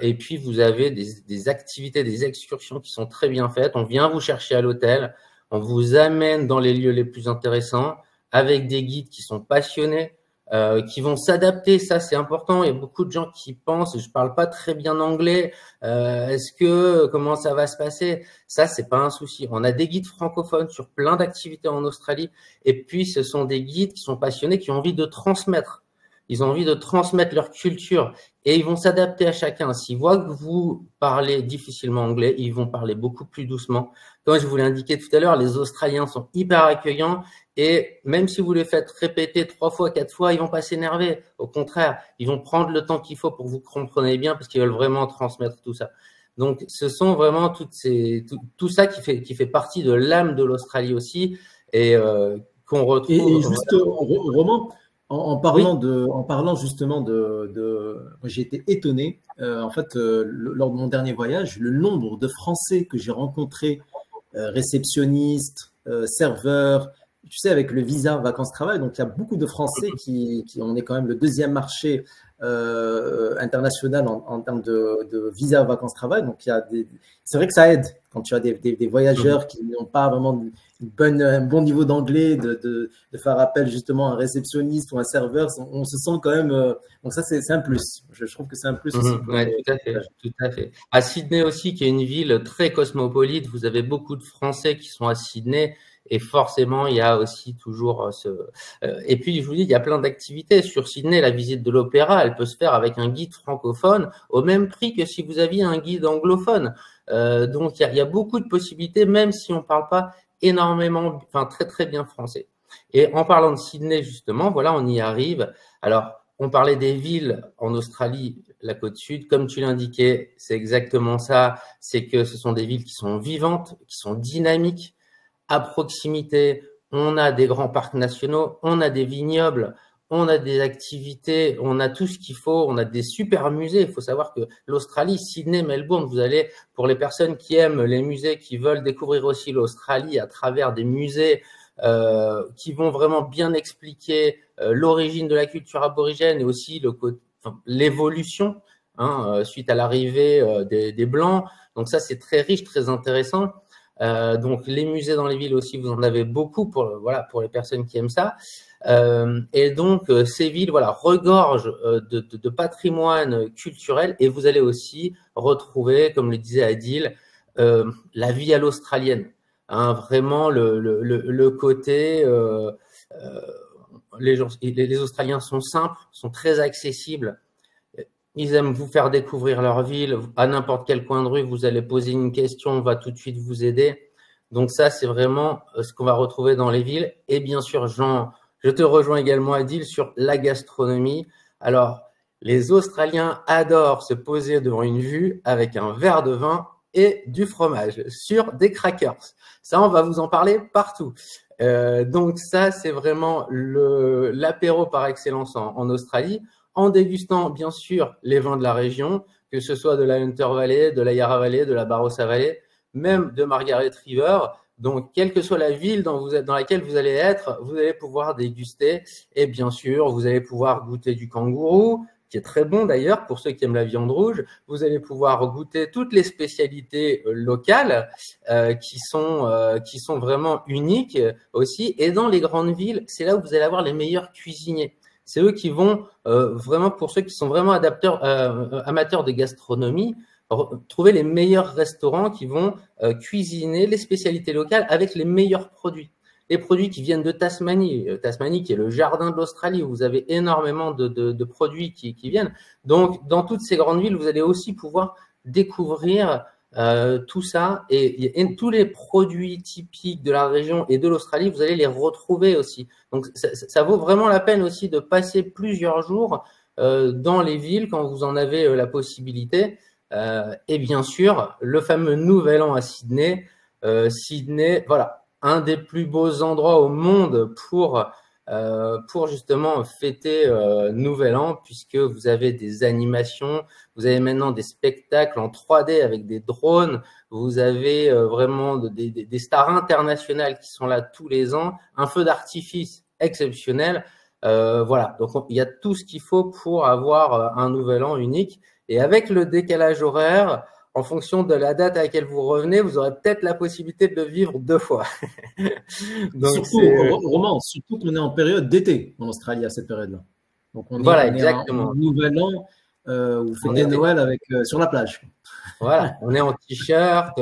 Et puis, vous avez des activités, des excursions qui sont très bien faites. On vient vous chercher à l'hôtel, on vous amène dans les lieux les plus intéressants avec des guides qui sont passionnés, qui vont s'adapter. Ça, c'est important. Il y a beaucoup de gens qui pensent, je parle pas très bien anglais, comment ça va se passer? Ça, c'est pas un souci. On a des guides francophones sur plein d'activités en Australie. Et puis, ce sont des guides qui sont passionnés, qui ont envie de transmettre. Ils ont envie de transmettre leur culture et ils vont s'adapter à chacun. S'ils voient que vous parlez difficilement anglais, ils vont parler beaucoup plus doucement. Comme je vous l'ai indiqué tout à l'heure, les Australiens sont hyper accueillants et même si vous les faites répéter 3 fois, 4 fois, ils vont pas s'énerver. Au contraire, ils vont prendre le temps qu'il faut pour que vous compreniez bien parce qu'ils veulent vraiment transmettre tout ça. Donc, ce sont vraiment tout ça qui fait partie de l'âme de l'Australie aussi et qu'on retrouve. Et juste, Romain, en parlant justement moi, j'ai été étonné. En fait, lors de mon dernier voyage, le nombre de Français que j'ai rencontrés, réceptionnistes, serveurs, tu sais, avec le visa vacances-travail. Donc, il y a beaucoup de Français on est quand même le deuxième marché international en termes de visa vacances-travail. Donc, c'est vrai que ça aide quand tu as des voyageurs qui n'ont pas vraiment un bon niveau d'anglais, de faire appel justement à un réceptionniste ou un serveur. On se sent quand même. Donc, ça, c'est un plus. Je trouve que c'est un plus aussi. Ouais, tout à fait. À Sydney aussi, qui est une ville très cosmopolite, vous avez beaucoup de Français qui sont à Sydney. Et forcément, il y a aussi toujours et puis, je vous dis, il y a plein d'activités. Sur Sydney, la visite de l'opéra, elle peut se faire avec un guide francophone au même prix que si vous aviez un guide anglophone. Donc, il y a beaucoup de possibilités, même si on ne parle pas énormément, enfin très, très bien français. Et en parlant de Sydney, justement, voilà, on y arrive. Alors, on parlait des villes en Australie, la côte sud. Comme tu l'indiquais, c'est exactement ça. C'est que ce sont des villes qui sont vivantes, qui sont dynamiques. À proximité, on a des grands parcs nationaux, on a des vignobles, on a des activités, on a tout ce qu'il faut, on a des super musées. Il faut savoir que l'Australie, Sydney, Melbourne, vous allez, pour les personnes qui aiment les musées, qui veulent découvrir aussi l'Australie à travers des musées qui vont vraiment bien expliquer l'origine de la culture aborigène et aussi l'évolution suite à l'arrivée des Blancs. Donc ça, c'est très riche, très intéressant. Donc les musées dans les villes aussi, vous en avez beaucoup pour les personnes qui aiment ça. Et donc ces villes regorgent de patrimoine culturel et vous allez aussi retrouver, comme le disait Adil, la vie à l'australienne. Vraiment le côté les Australiens sont simples, sont très accessibles. Ils aiment vous faire découvrir leur ville. À n'importe quel coin de rue, vous allez poser une question, on va tout de suite vous aider. Donc ça, c'est vraiment ce qu'on va retrouver dans les villes. Et bien sûr, je te rejoins également, Adil, sur la gastronomie. Alors, les Australiens adorent se poser devant une vue avec un verre de vin et du fromage sur des crackers. Ça, on va vous en parler partout. Donc ça, c'est vraiment l'apéro par excellence en Australie. En dégustant, bien sûr, les vins de la région, que ce soit de la Hunter Valley, de la Yarra Valley, de la Barossa Valley, même de Margaret River. Donc, quelle que soit la ville dans laquelle vous allez être, vous allez pouvoir déguster. Et bien sûr, vous allez pouvoir goûter du kangourou, qui est très bon d'ailleurs pour ceux qui aiment la viande rouge. Vous allez pouvoir goûter toutes les spécialités locales qui sont vraiment uniques aussi. Et dans les grandes villes, c'est là où vous allez avoir les meilleurs cuisiniers. C'est eux qui vont vraiment, pour ceux qui sont vraiment amateurs de gastronomie, trouver les meilleurs restaurants qui vont cuisiner les spécialités locales avec les meilleurs produits. Les produits qui viennent de Tasmanie, Tasmanie qui est le jardin de l'Australie, où vous avez énormément de produits qui viennent. Donc, dans toutes ces grandes villes, vous allez aussi pouvoir découvrir tout ça et tous les produits typiques de la région et de l'Australie, vous allez les retrouver aussi. Donc, ça vaut vraiment la peine aussi de passer plusieurs jours dans les villes quand vous en avez la possibilité. Et bien sûr, le fameux Nouvel An à Sydney. Sydney, voilà, un des plus beaux endroits au monde pour justement fêter Nouvel An, puisque vous avez des animations, vous avez maintenant des spectacles en 3D avec des drones, vous avez vraiment des stars internationales qui sont là tous les ans, un feu d'artifice exceptionnel. Voilà, donc il y a tout ce qu'il faut pour avoir un Nouvel An unique. Et avec le décalage horaire, en fonction de la date à laquelle vous revenez, vous aurez peut-être la possibilité de le vivre 2 fois. Donc, Romain, surtout qu'on est en période d'été en Australie à cette période-là. Donc, on est exactement. En Nouvel An où vous fêtez Noël sur la plage. Voilà, on est en t-shirt,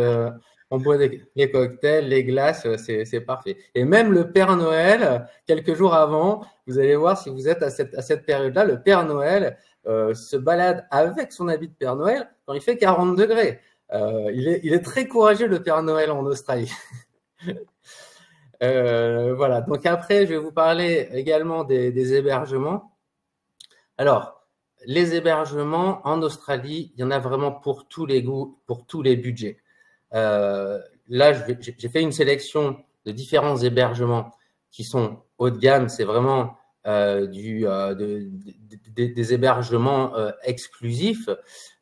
on boit les cocktails, les glaces, c'est parfait. Et même le Père Noël, quelques jours avant, vous allez voir si vous êtes à cette période-là, le Père Noël se balade avec son habit de Père Noël quand il fait 40 degrés. Il est très courageux, le Père Noël en Australie. Voilà, donc après, je vais vous parler également des hébergements. Alors, les hébergements en Australie, il y en a vraiment pour tous les goûts, pour tous les budgets. Là, j'ai fait une sélection de différents hébergements qui sont haut de gamme. C'est vraiment des hébergements exclusifs,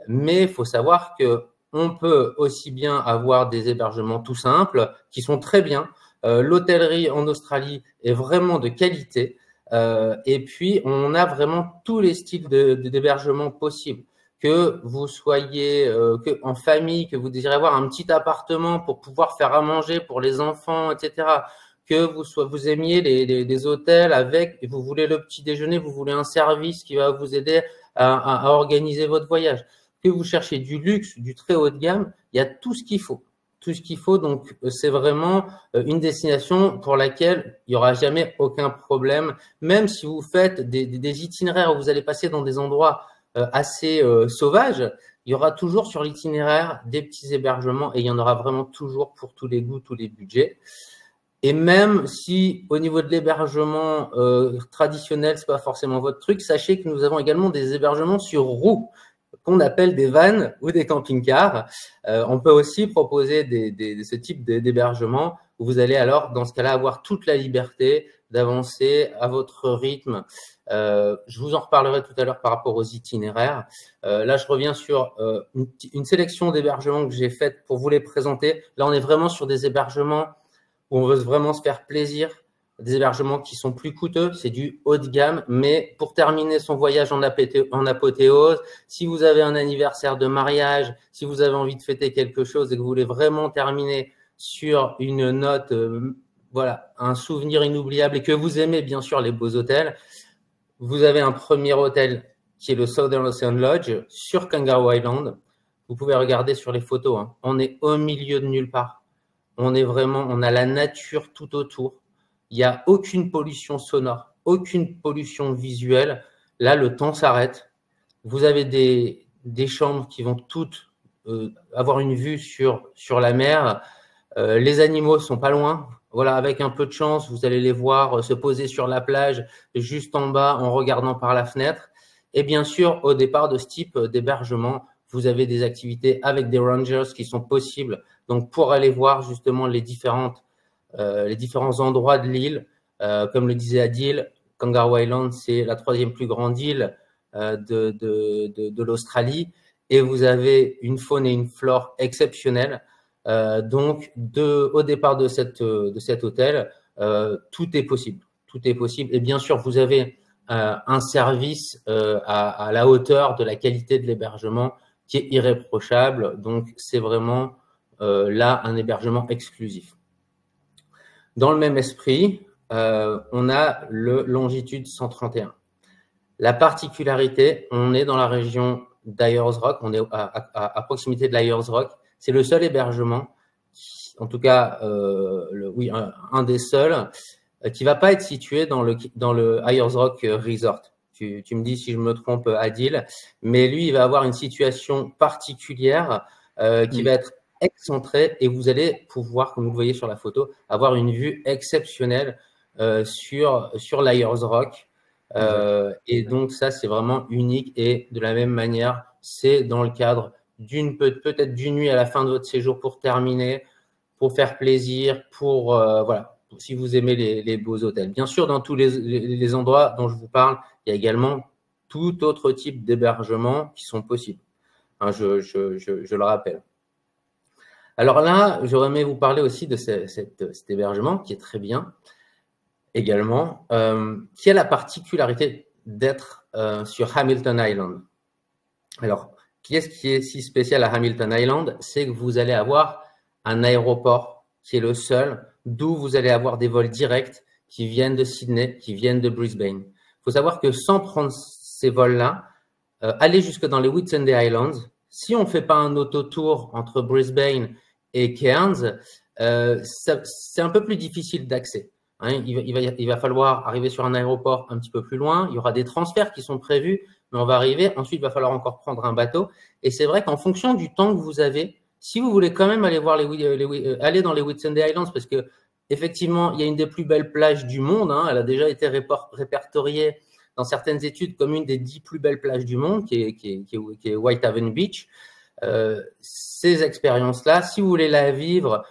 mais il faut savoir que on peut aussi bien avoir des hébergements tout simples qui sont très bien. L'hôtellerie en Australie est vraiment de qualité, et puis on a vraiment tous les styles d'hébergement possibles. Que vous soyez en famille, que vous désirez avoir un petit appartement pour pouvoir faire à manger pour les enfants, etc. Que vous aimiez les hôtels et vous voulez le petit déjeuner, vous voulez un service qui va vous aider à organiser votre voyage. Que vous cherchez du luxe, du très haut de gamme, il y a tout ce qu'il faut. Tout ce qu'il faut, donc c'est vraiment une destination pour laquelle il n'y aura jamais aucun problème. Même si vous faites des itinéraires où vous allez passer dans des endroits assez sauvages, il y aura toujours sur l'itinéraire des petits hébergements et il y en aura vraiment toujours pour tous les goûts, tous les budgets. Et même si au niveau de l'hébergement traditionnel, c'est pas forcément votre truc, sachez que nous avons également des hébergements sur roues qu'on appelle des vannes ou des camping-cars. On peut aussi proposer ce type d'hébergement où vous allez alors, dans ce cas-là, avoir toute la liberté d'avancer à votre rythme. Je vous en reparlerai tout à l'heure par rapport aux itinéraires. Là, je reviens sur une sélection d'hébergements que j'ai faite pour vous les présenter. Là, on est vraiment sur des hébergements où on veut vraiment se faire plaisir, des hébergements qui sont plus coûteux, c'est du haut de gamme, mais pour terminer son voyage en apothéose, si vous avez un anniversaire de mariage, si vous avez envie de fêter quelque chose et que vous voulez vraiment terminer sur une note, voilà, un souvenir inoubliable et que vous aimez bien sûr les beaux hôtels, vous avez un premier hôtel qui est le Southern Ocean Lodge sur Kangaroo Island. Vous pouvez regarder sur les photos, hein. On est au milieu de nulle part. On a la nature tout autour. Il n'y a aucune pollution sonore, aucune pollution visuelle. Là, le temps s'arrête. Vous avez des chambres qui vont toutes avoir une vue sur la mer. Les animaux sont pas loin. Voilà, avec un peu de chance, vous allez les voir se poser sur la plage, juste en bas, en regardant par la fenêtre. Et bien sûr, au départ de ce type d'hébergement, vous avez des activités avec des rangers qui sont possibles. Donc, pour aller voir justement les différents endroits de l'île, comme le disait Adil, Kangaroo Island, c'est la 3e plus grande île de l'Australie, et vous avez une faune et une flore exceptionnelles. Donc, au départ de cet hôtel, tout est possible. Tout est possible. Et bien sûr, vous avez un service à la hauteur de la qualité de l'hébergement qui est irréprochable. Donc, c'est vraiment là un hébergement exclusif. Dans le même esprit, on a le Longitude 131. La particularité, on est dans la région d'Ayers Rock. On est à proximité de l'Ayers Rock. C'est le seul hébergement, en tout cas, oui, un des seuls, qui va pas être situé dans le Ayers Rock Resort. Tu me dis si je me trompe, Adil, mais lui, il va avoir une situation particulière qui va être excentrée et vous allez pouvoir, comme vous le voyez sur la photo, avoir une vue exceptionnelle sur l'Ayers Rock. Et donc, ça, c'est vraiment unique. Et de la même manière, c'est dans le cadre peut-être d'une nuit à la fin de votre séjour pour terminer, pour faire plaisir, voilà, si vous aimez les beaux hôtels. Bien sûr, dans tous les endroits dont je vous parle, il y a également tout autre type d'hébergement qui sont possibles. Hein, je le rappelle. Alors là, j'aurais aimé vous parler aussi de cet hébergement qui est très bien également, qui a la particularité d'être sur Hamilton Island. Alors, qu'est-ce qui est si spécial à Hamilton Island? C'est que vous allez avoir un aéroport qui est le seul, d'où vous allez avoir des vols directs qui viennent de Sydney, qui viennent de Brisbane. Il faut savoir que sans prendre ces vols-là, aller jusque dans les Whitsunday Islands, si on ne fait pas un autotour entre Brisbane et Cairns, c'est un peu plus difficile d'accès. Hein, il va falloir arriver sur un aéroport un petit peu plus loin. Il y aura des transferts qui sont prévus, mais on va arriver. Ensuite, il va falloir encore prendre un bateau. Et c'est vrai qu'en fonction du temps que vous avez, si vous voulez quand même aller voir aller dans les Whitsunday Islands, parce que effectivement, il y a une des plus belles plages du monde. Hein, elle a déjà été répertoriée dans certaines études comme une des 10 plus belles plages du monde, qui est Whitehaven Beach. Ces expériences-là, si vous voulez la vivre,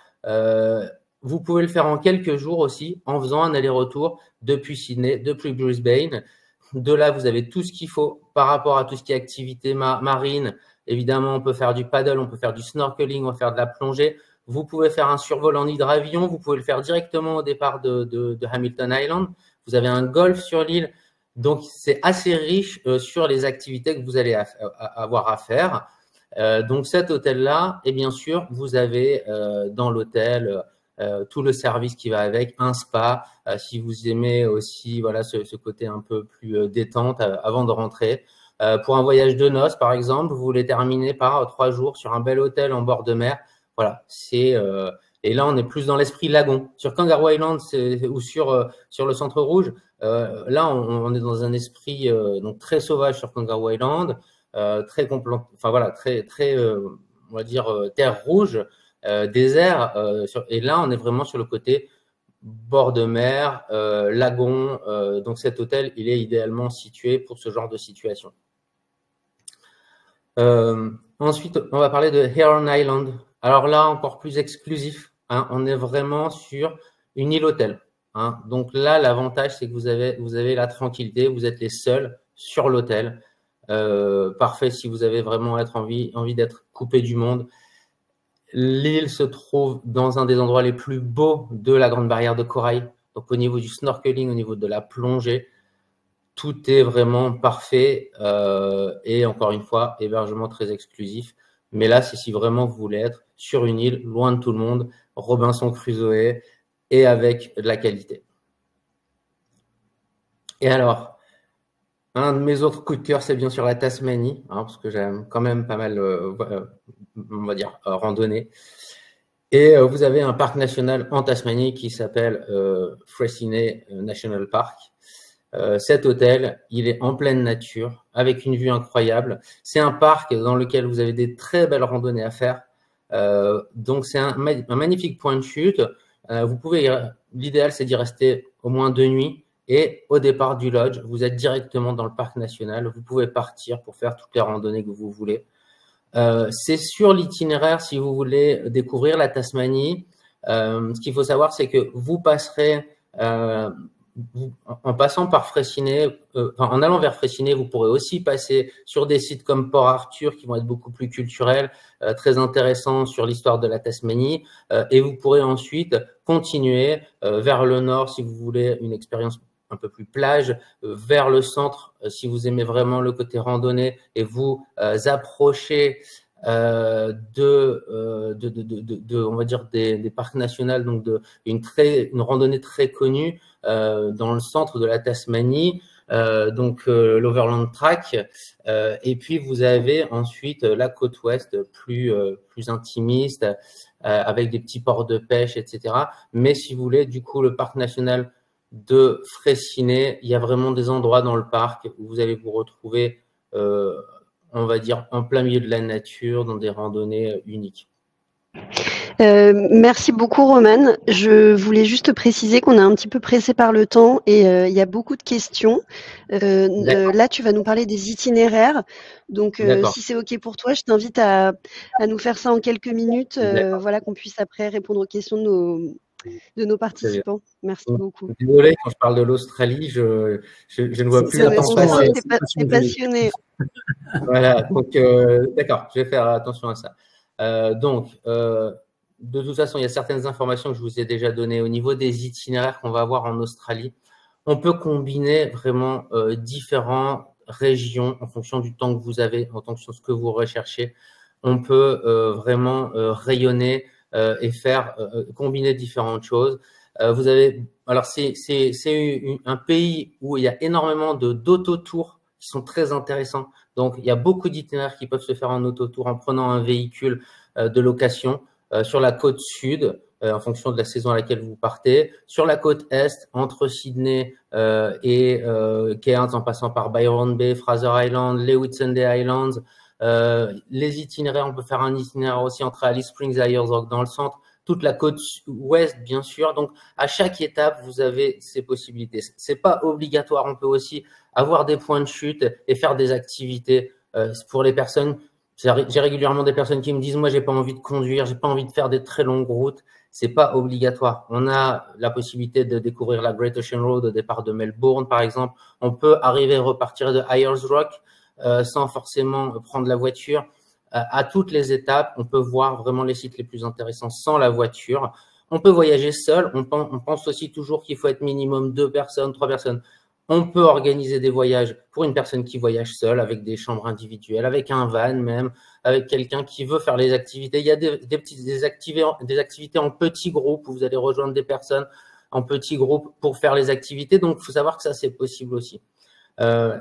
vous pouvez le faire en quelques jours aussi, en faisant un aller-retour depuis Sydney, depuis Brisbane. De là, vous avez tout ce qu'il faut par rapport à tout ce qui est activité marine. Évidemment, on peut faire du paddle, on peut faire du snorkeling, on peut faire de la plongée. Vous pouvez faire un survol en hydravion, vous pouvez le faire directement au départ de Hamilton Island. Vous avez un golf sur l'île. Donc, c'est assez riche sur les activités que vous allez avoir à faire. Donc, cet hôtel-là, et bien sûr, vous avez dans l'hôtel tout le service qui va avec, un spa, si vous aimez aussi voilà, ce côté un peu plus détente avant de rentrer. Pour un voyage de noces, par exemple, vous voulez terminer par 3 jours sur un bel hôtel en bord de mer. Voilà, et là, on est plus dans l'esprit lagon. Sur Kangaroo Island ou sur le Centre Rouge, là, on est dans un esprit donc très sauvage sur Kangaroo Island, très enfin voilà, très on va dire terre rouge, désert. Et là, on est vraiment sur le côté bord de mer, lagon. Donc cet hôtel, il est idéalement situé pour ce genre de situation. Ensuite, on va parler de Heron Island. Alors là, encore plus exclusif. Hein, on est vraiment sur une île hôtel. Hein. Donc là, l'avantage, c'est que vous avez la tranquillité. Vous êtes les seuls sur l'hôtel. Parfait si vous avez vraiment envie d'être coupé du monde. L'île se trouve dans un des endroits les plus beaux de la Grande Barrière de Corail. Donc au niveau du snorkeling, au niveau de la plongée, tout est vraiment parfait. Et encore une fois, hébergement très exclusif. Mais là, c'est si vraiment vous voulez être sur une île, loin de tout le monde, Robinson Crusoe, et avec de la qualité. Et alors, un de mes autres coups de cœur, c'est bien sûr la Tasmanie, hein, parce que j'aime quand même pas mal, on va dire, randonner. Et vous avez un parc national en Tasmanie qui s'appelle Freycinet National Park. Cet hôtel, il est en pleine nature, avec une vue incroyable. C'est un parc dans lequel vous avez des très belles randonnées à faire. Donc, c'est un magnifique point de chute. L'idéal, c'est d'y rester au moins 2 nuits. Et au départ du lodge, vous êtes directement dans le parc national. Vous pouvez partir pour faire toutes les randonnées que vous voulez. C'est sur l'itinéraire, si vous voulez découvrir la Tasmanie. Ce qu'il faut savoir, c'est que vous passerez... en passant par Freycinet, en allant vers Freycinet, vous pourrez aussi passer sur des sites comme Port Arthur qui vont être beaucoup plus culturels, très intéressants sur l'histoire de la Tasmanie, et vous pourrez ensuite continuer vers le nord si vous voulez une expérience un peu plus plage, vers le centre si vous aimez vraiment le côté randonnée et vous approchez on va dire des parcs nationaux, donc une randonnée très connue dans le centre de la Tasmanie. l'Overland Track. Et puis, vous avez ensuite la côte ouest plus intimiste, avec des petits ports de pêche, etc. Mais si vous voulez, du coup, le parc national de Freycinet, il y a vraiment des endroits dans le parc où vous allez vous retrouver, on va dire, en plein milieu de la nature, dans des randonnées uniques. Merci beaucoup, Romane. Je voulais juste préciser qu'on est un petit peu pressé par le temps et il y a beaucoup de questions. Là, tu vas nous parler des itinéraires. Donc, si c'est OK pour toi, je t'invite à nous faire ça en quelques minutes, voilà, qu'on puisse après répondre aux questions de nos participants. Merci beaucoup. Désolé, quand je parle de l'Australie, je ne vois plus l'attention. T'es passionné. Voilà, donc d'accord, je vais faire attention à ça. De toute façon, il y a certaines informations que je vous ai déjà données au niveau des itinéraires qu'on va avoir en Australie. On peut combiner vraiment différentes régions en fonction du temps que vous avez, en fonction de ce que vous recherchez. On peut vraiment rayonner et faire combiner différentes choses. Vous avez, alors c'est un pays où il y a énormément d'autotours qui sont très intéressants. Donc, il y a beaucoup d'itinéraires qui peuvent se faire en autotour en prenant un véhicule de location sur la côte sud, en fonction de la saison à laquelle vous partez, sur la côte est, entre Sydney et Cairns, en passant par Byron Bay, Fraser Island, les Whitsunday Islands. Les itinéraires, on peut faire un itinéraire aussi entre Alice Springs et Ayers Rock dans le centre, toute la côte ouest, bien sûr. Donc, à chaque étape, vous avez ces possibilités. C'est pas obligatoire. On peut aussi avoir des points de chute et faire des activités pour les personnes. J'ai régulièrement des personnes qui me disent, moi, j'ai pas envie de conduire, j'ai pas envie de faire des très longues routes. C'est pas obligatoire. On a la possibilité de découvrir la Great Ocean Road au départ de Melbourne, par exemple. On peut arriver et repartir de Ayers Rock sans forcément prendre la voiture. À toutes les étapes, on peut voir vraiment les sites les plus intéressants sans la voiture. On peut voyager seul. On pense aussi toujours qu'il faut être minimum 2 personnes, 3 personnes. On peut organiser des voyages pour une personne qui voyage seule, avec des chambres individuelles, avec un van même, avec quelqu'un qui veut faire les activités. Il y a des activités en petits groupes où vous allez rejoindre des personnes en petits groupes pour faire les activités. Donc, il faut savoir que ça, c'est possible aussi.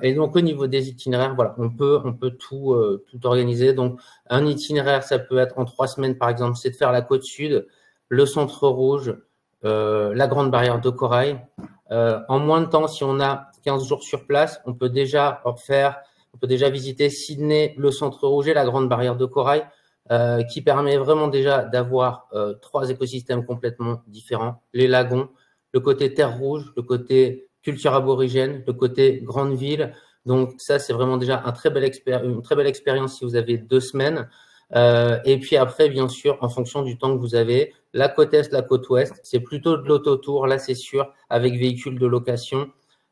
Et donc, au niveau des itinéraires, voilà, on peut tout organiser. Donc, un itinéraire, ça peut être en 3 semaines, par exemple, c'est de faire la côte sud, le centre rouge, la grande barrière de corail. En moins de temps, si on a 15 jours sur place, on peut déjà visiter Sydney, le centre rouge et la grande barrière de corail, qui permet vraiment déjà d'avoir 3 écosystèmes complètement différents. Les lagons, le côté terre rouge, le côté culture aborigène, le côté grande ville. Donc ça, c'est vraiment déjà une très belle expérience si vous avez 2 semaines. Et puis après, bien sûr, en fonction du temps que vous avez, la côte est, la côte ouest, c'est plutôt de l'autotour, là c'est sûr, avec véhicule de location.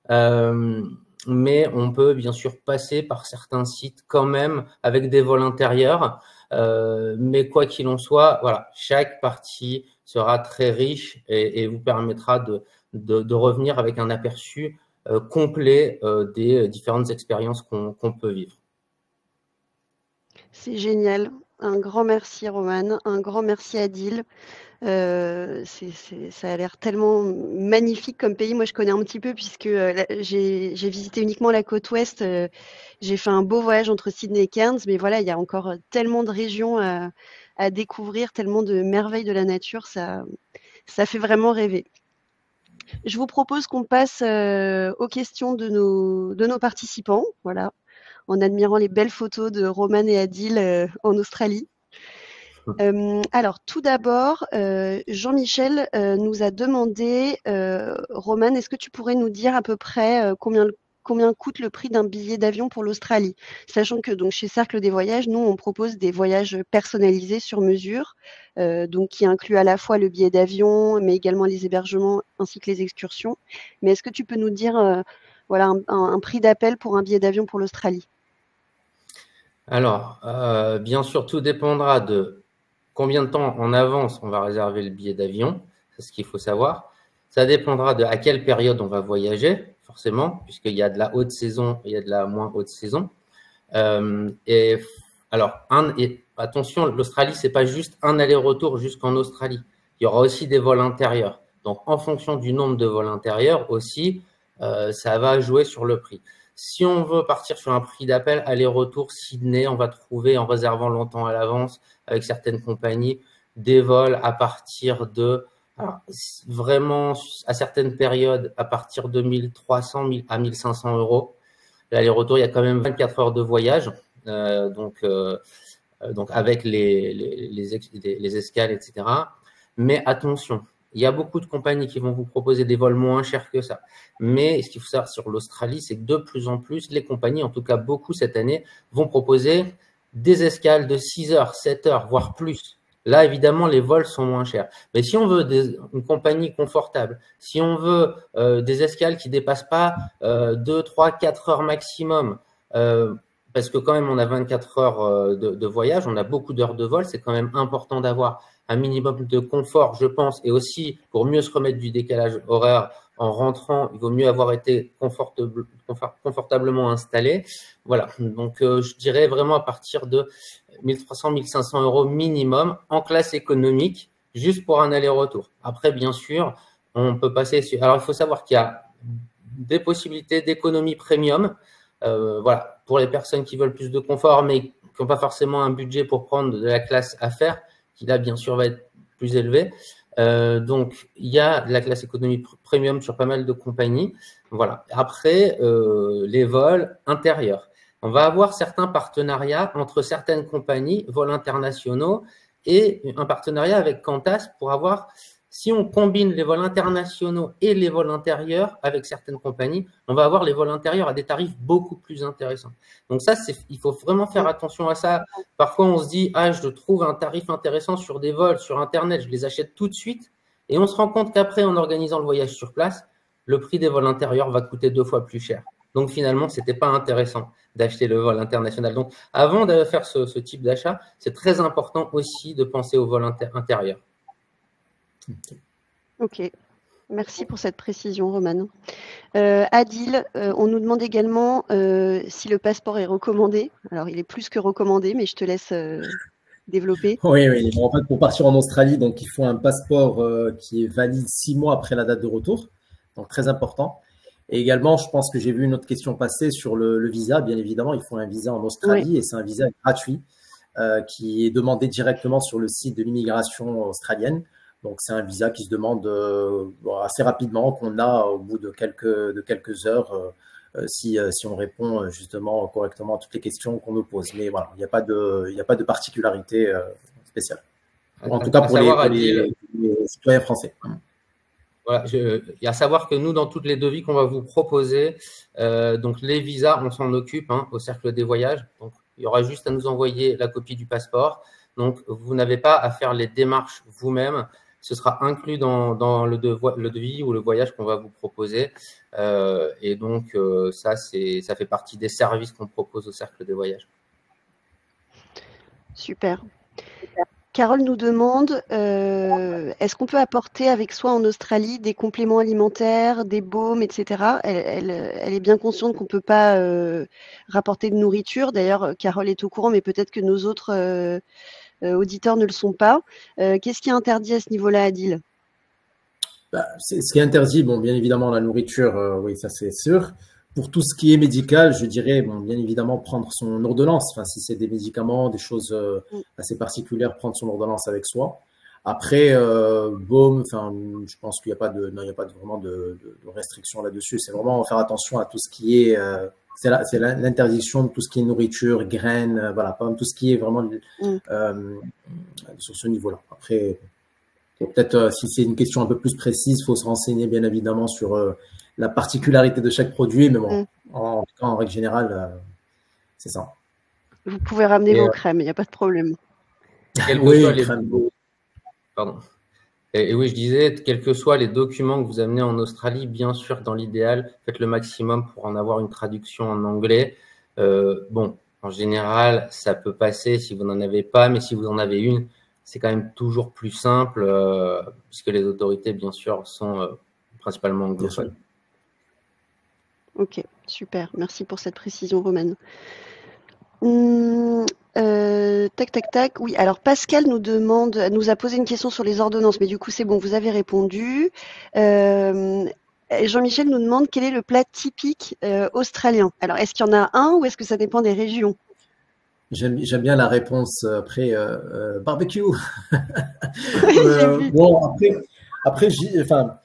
Mais on peut bien sûr passer par certains sites quand même avec des vols intérieurs. Mais quoi qu'il en soit, voilà, chaque partie sera très riche et vous permettra de revenir avec un aperçu complet des différentes expériences qu'on peut vivre. C'est génial. Un grand merci, Romane. Un grand merci, Adil. Ça a l'air tellement magnifique comme pays. Moi, je connais un petit peu puisque j'ai visité uniquement la côte ouest. J'ai fait un beau voyage entre Sydney et Cairns, mais voilà, il y a encore tellement de régions à découvrir, tellement de merveilles de la nature. Ça fait vraiment rêver. Je vous propose qu'on passe aux questions de nos participants, voilà, en admirant les belles photos de Romane et Adil en Australie. Alors, tout d'abord, Jean-Michel nous a demandé, Romane, est-ce que tu pourrais nous dire à peu près combien coûte le prix d'un billet d'avion pour l'Australie? Sachant que donc, chez Cercle des Voyages, nous, on propose des voyages personnalisés sur mesure, donc qui incluent à la fois le billet d'avion, mais également les hébergements ainsi que les excursions. Mais est-ce que tu peux nous dire voilà, un prix d'appel pour un billet d'avion pour l'Australie? Alors, bien sûr, tout dépendra de combien de temps en avance on va réserver le billet d'avion, c'est ce qu'il faut savoir. Ça dépendra de à quelle période on va voyager, forcément, puisqu'il y a de la haute saison et il y a de la moins haute saison. Attention, l'Australie, c'est pas juste un aller-retour jusqu'en Australie. Il y aura aussi des vols intérieurs. Donc, en fonction du nombre de vols intérieurs aussi, ça va jouer sur le prix. Si on veut partir sur un prix d'appel aller-retour Sydney, on va trouver en réservant longtemps à l'avance avec certaines compagnies des vols à partir de, alors, vraiment à certaines périodes, à partir de 1300 à 1500 euros. L'aller-retour, il y a quand même 24 heures de voyage, donc avec les escales, etc. Mais attention, il y a beaucoup de compagnies qui vont vous proposer des vols moins chers que ça. Mais ce qu'il faut savoir sur l'Australie, c'est que de plus en plus, les compagnies, en tout cas beaucoup cette année, vont proposer des escales de 6 heures, 7 heures, voire plus. Là, évidemment, les vols sont moins chers. Mais si on veut une compagnie confortable, si on veut des escales qui ne dépassent pas 2, 3, 4 heures maximum, parce que quand même, on a 24 heures de voyage, on a beaucoup d'heures de vol, c'est quand même important d'avoir un minimum de confort, je pense, et aussi pour mieux se remettre du décalage horaire en rentrant, il vaut mieux avoir été confortablement installé. Voilà, donc je dirais vraiment à partir de 1300, 1500 euros minimum en classe économique, juste pour un aller-retour. Après, bien sûr, on peut passer sur… Alors, il faut savoir qu'il y a des possibilités d'économie premium, voilà, pour les personnes qui veulent plus de confort, mais qui n'ont pas forcément un budget pour prendre de la classe affaires, qui là, bien sûr, va être plus élevé. Donc, il y a de la classe économie premium sur pas mal de compagnies. Voilà. Après, les vols intérieurs. On va avoir certains partenariats entre certaines compagnies, vols internationaux, et un partenariat avec Qantas pour avoir, si on combine les vols internationaux et les vols intérieurs avec certaines compagnies, on va avoir les vols intérieurs à des tarifs beaucoup plus intéressants. Donc ça, il faut vraiment faire attention à ça. Parfois, on se dit, ah, je trouve un tarif intéressant sur des vols sur Internet, je les achète tout de suite. Et on se rend compte qu'après, en organisant le voyage sur place, le prix des vols intérieurs va coûter 2 fois plus cher. Donc finalement, ce n'était pas intéressant d'acheter le vol international. Donc avant de faire ce type d'achat, c'est très important aussi de penser au vol intérieur. Ok, merci pour cette précision, Romane. Adil, on nous demande également si le passeport est recommandé. Alors, il est plus que recommandé, mais je te laisse développer. Oui. En fait, pour partir en Australie, donc il faut un passeport qui est valide 6 mois après la date de retour. Donc, très important. Et également, je pense que j'ai vu une autre question passer sur le visa. Bien évidemment, il faut un visa en Australie et c'est un visa gratuit qui est demandé directement sur le site de l'immigration australienne. Donc, c'est un visa qui se demande assez rapidement, qu'on a au bout de quelques heures si on répond justement correctement à toutes les questions qu'on nous pose. Mais voilà, il n'y a pas de particularité spéciale. En tout cas, pour les citoyens français. Voilà, il y a à savoir que nous, dans toutes les devis qu'on va vous proposer, donc les visas, on s'en occupe au Cercle des Voyages. Donc, il y aura juste à nous envoyer la copie du passeport. Donc, vous n'avez pas à faire les démarches vous-même. Ce sera inclus dans le devis ou le voyage qu'on va vous proposer. Et donc, ça fait partie des services qu'on propose au Cercle des Voyages. Super. Carole nous demande, est-ce qu'on peut apporter avec soi en Australie des compléments alimentaires, des baumes, etc. Elle est bien consciente qu'on ne peut pas rapporter de nourriture. D'ailleurs, Carole est au courant, mais peut-être que nos autres auditeurs ne le sont pas. Qu'est-ce qui est interdit à ce niveau-là, Adil ? Ce qui est interdit, bon, bien évidemment, la nourriture, oui, ça c'est sûr. Pour tout ce qui est médical, je dirais, bon, bien évidemment, prendre son ordonnance. Enfin, si c'est des médicaments, des choses assez particulières, prendre son ordonnance avec soi. Après, baume, enfin, je pense qu'il n'y a pas vraiment de restriction là-dessus. C'est vraiment faire attention à tout ce qui est, c'est l'interdiction de tout ce qui est nourriture, graines, voilà, pas tout ce qui est vraiment sur ce niveau-là. Après, peut-être si c'est une question un peu plus précise, il faut se renseigner bien évidemment sur la particularité de chaque produit, mais bon, en règle générale, c'est ça. Vous pouvez ramener vos crèmes, il n'y a pas de problème. Oui, crèmes. Pardon. Et oui, je disais, quels que soient les documents que vous amenez en Australie, bien sûr, dans l'idéal, faites le maximum pour en avoir une traduction en anglais. Bon, en général, ça peut passer si vous n'en avez pas, mais si vous en avez une, c'est quand même toujours plus simple, puisque les autorités, bien sûr, sont principalement anglophones. Ok, super. Merci pour cette précision, Romane. Tac. Oui, alors Pascal nous a posé une question sur les ordonnances, mais du coup, c'est bon, vous avez répondu. Elle Jean-Michel nous demande quel est le plat typique australien. Alors, est-ce qu'il y en a un ou est-ce que ça dépend des régions? J'aime bien la réponse après barbecue. J'ai vu. Bon, après enfin,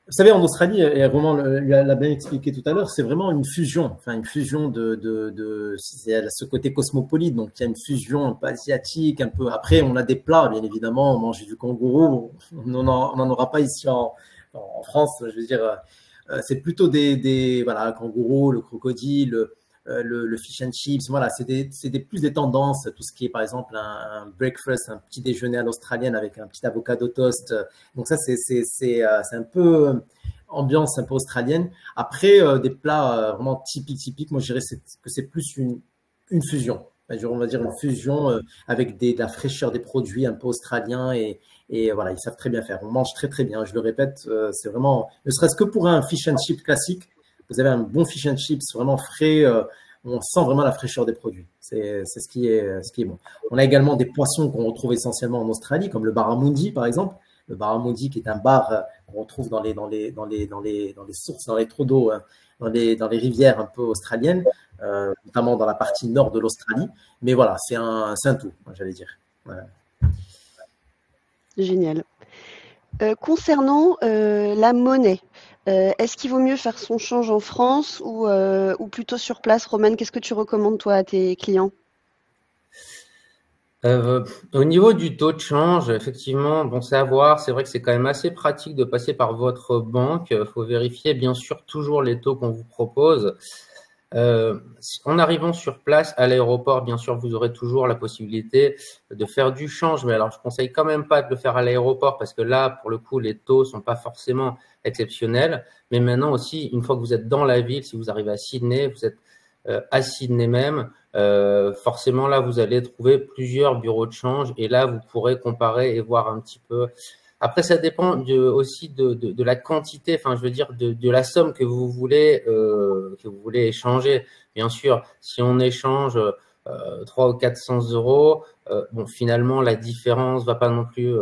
vous savez, en Australie, et Romain l'a bien expliqué tout à l'heure, c'est vraiment une fusion. Enfin, une fusion c'est ce côté cosmopolite. Donc, il y a une fusion un peu asiatique, un peu. Après, on a des plats, bien évidemment. On mange du kangourou. On n'en aura pas ici en France. Je veux dire, c'est plutôt voilà, kangourou, le crocodile, le fish and chips. Voilà, c'est plus des tendances. Tout ce qui est, par exemple, un breakfast, un petit déjeuner à l'australienne avec un petit avocado toast. Donc ça, c'est un peu ambiance un peu australienne. Après, des plats vraiment typiques, moi je dirais que c'est plus une fusion. On va dire une fusion avec de la fraîcheur des produits un peu australiens et voilà, ils savent très bien faire. On mange très très bien, je le répète, c'est vraiment, ne serait-ce que pour un fish and chip classique, vous avez un bon fish and chips vraiment frais, on sent vraiment la fraîcheur des produits. C'est ce qui est bon. On a également des poissons qu'on retrouve essentiellement en Australie, comme le barramundi par exemple. Le barramundi qui est un bar qu'on retrouve dans les sources, dans les trous d'eau, hein, dans les rivières un peu australiennes, notamment dans la partie nord de l'Australie. Mais voilà, c'est un tout, j'allais dire. Voilà. Génial. Concernant la monnaie, est-ce qu'il vaut mieux faire son change en France ou plutôt sur place? Romane, qu'est-ce que tu recommandes toi à tes clients? Au niveau du taux de change, effectivement, bon, c'est à voir. C'est vrai que c'est quand même assez pratique de passer par votre banque. Il faut vérifier, bien sûr, toujours les taux qu'on vous propose. En arrivant sur place à l'aéroport, bien sûr, vous aurez toujours la possibilité de faire du change. Mais alors, je conseille quand même pas de le faire à l'aéroport parce que là, pour le coup, les taux sont pas forcément exceptionnels. Mais maintenant aussi, une fois que vous êtes dans la ville, si vous arrivez à Sydney, vous êtes à Sydney même, forcément là vous allez trouver plusieurs bureaux de change et là vous pourrez comparer et voir un petit peu. Après ça dépend aussi de la quantité, enfin je veux dire de la somme que vous voulez échanger. Bien sûr, si on échange 300 ou 400 euros, bon finalement la différence va pas non plus.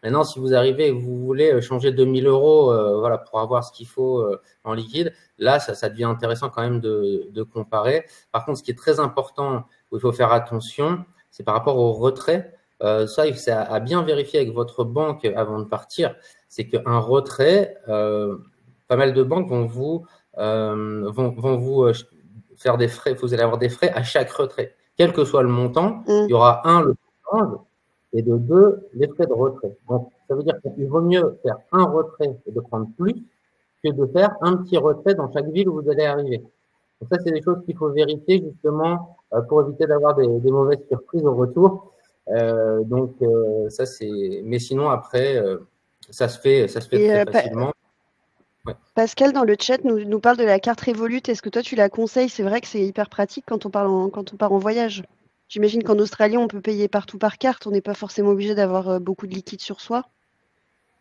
Maintenant si vous arrivez et que vous voulez changer 2000 euros, voilà pour avoir ce qu'il faut en liquide. Là, ça devient intéressant quand même de comparer. Par contre, ce qui est très important, où il faut faire attention, c'est par rapport au retrait. Ça, c'est à bien vérifier avec votre banque avant de partir. C'est qu'un retrait, pas mal de banques vont vous faire des frais. Vous allez avoir des frais à chaque retrait. Quel que soit le montant, il y aura le change et de deux, les frais de retrait. Donc, ça veut dire qu'il vaut mieux faire un retrait et de prendre plus que de faire un petit retrait dans chaque ville où vous allez arriver. Donc ça, c'est des choses qu'il faut vérifier justement pour éviter d'avoir des mauvaises surprises au retour. Ça, c'est. Mais sinon, après, ça se fait très facilement. Ouais. Pascal, dans le chat, nous parle de la carte Revolut. Est-ce que toi, tu la conseilles? C'est vrai que c'est hyper pratique quand on part en voyage. J'imagine qu'en Australie, on peut payer partout par carte. On n'est pas forcément obligé d'avoir beaucoup de liquide sur soi.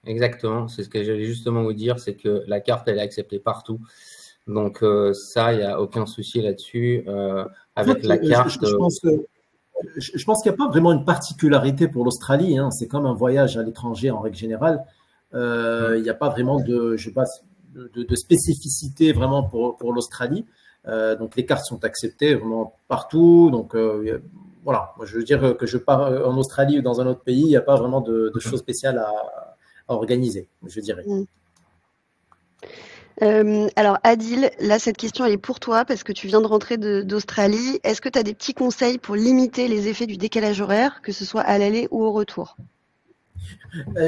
Exactement, c'est ce que j'allais justement vous dire, c'est que la carte, elle est acceptée partout. Donc ça, il n'y a aucun souci là-dessus. Avec la carte… Je pense qu'il n'y a pas vraiment une particularité pour l'Australie. Hein. C'est comme un voyage à l'étranger en règle générale. Il n'y a pas vraiment de spécificité vraiment pour l'Australie. Donc les cartes sont acceptées vraiment partout. Donc voilà, moi, je veux dire que je pars en Australie ou dans un autre pays, il n'y a pas vraiment de choses spéciales à organiser, je dirais. Alors Adil, là cette question elle est pour toi parce que tu viens de rentrer d'Australie. Est-ce que tu as des petits conseils pour limiter les effets du décalage horaire, que ce soit à l'aller ou au retour?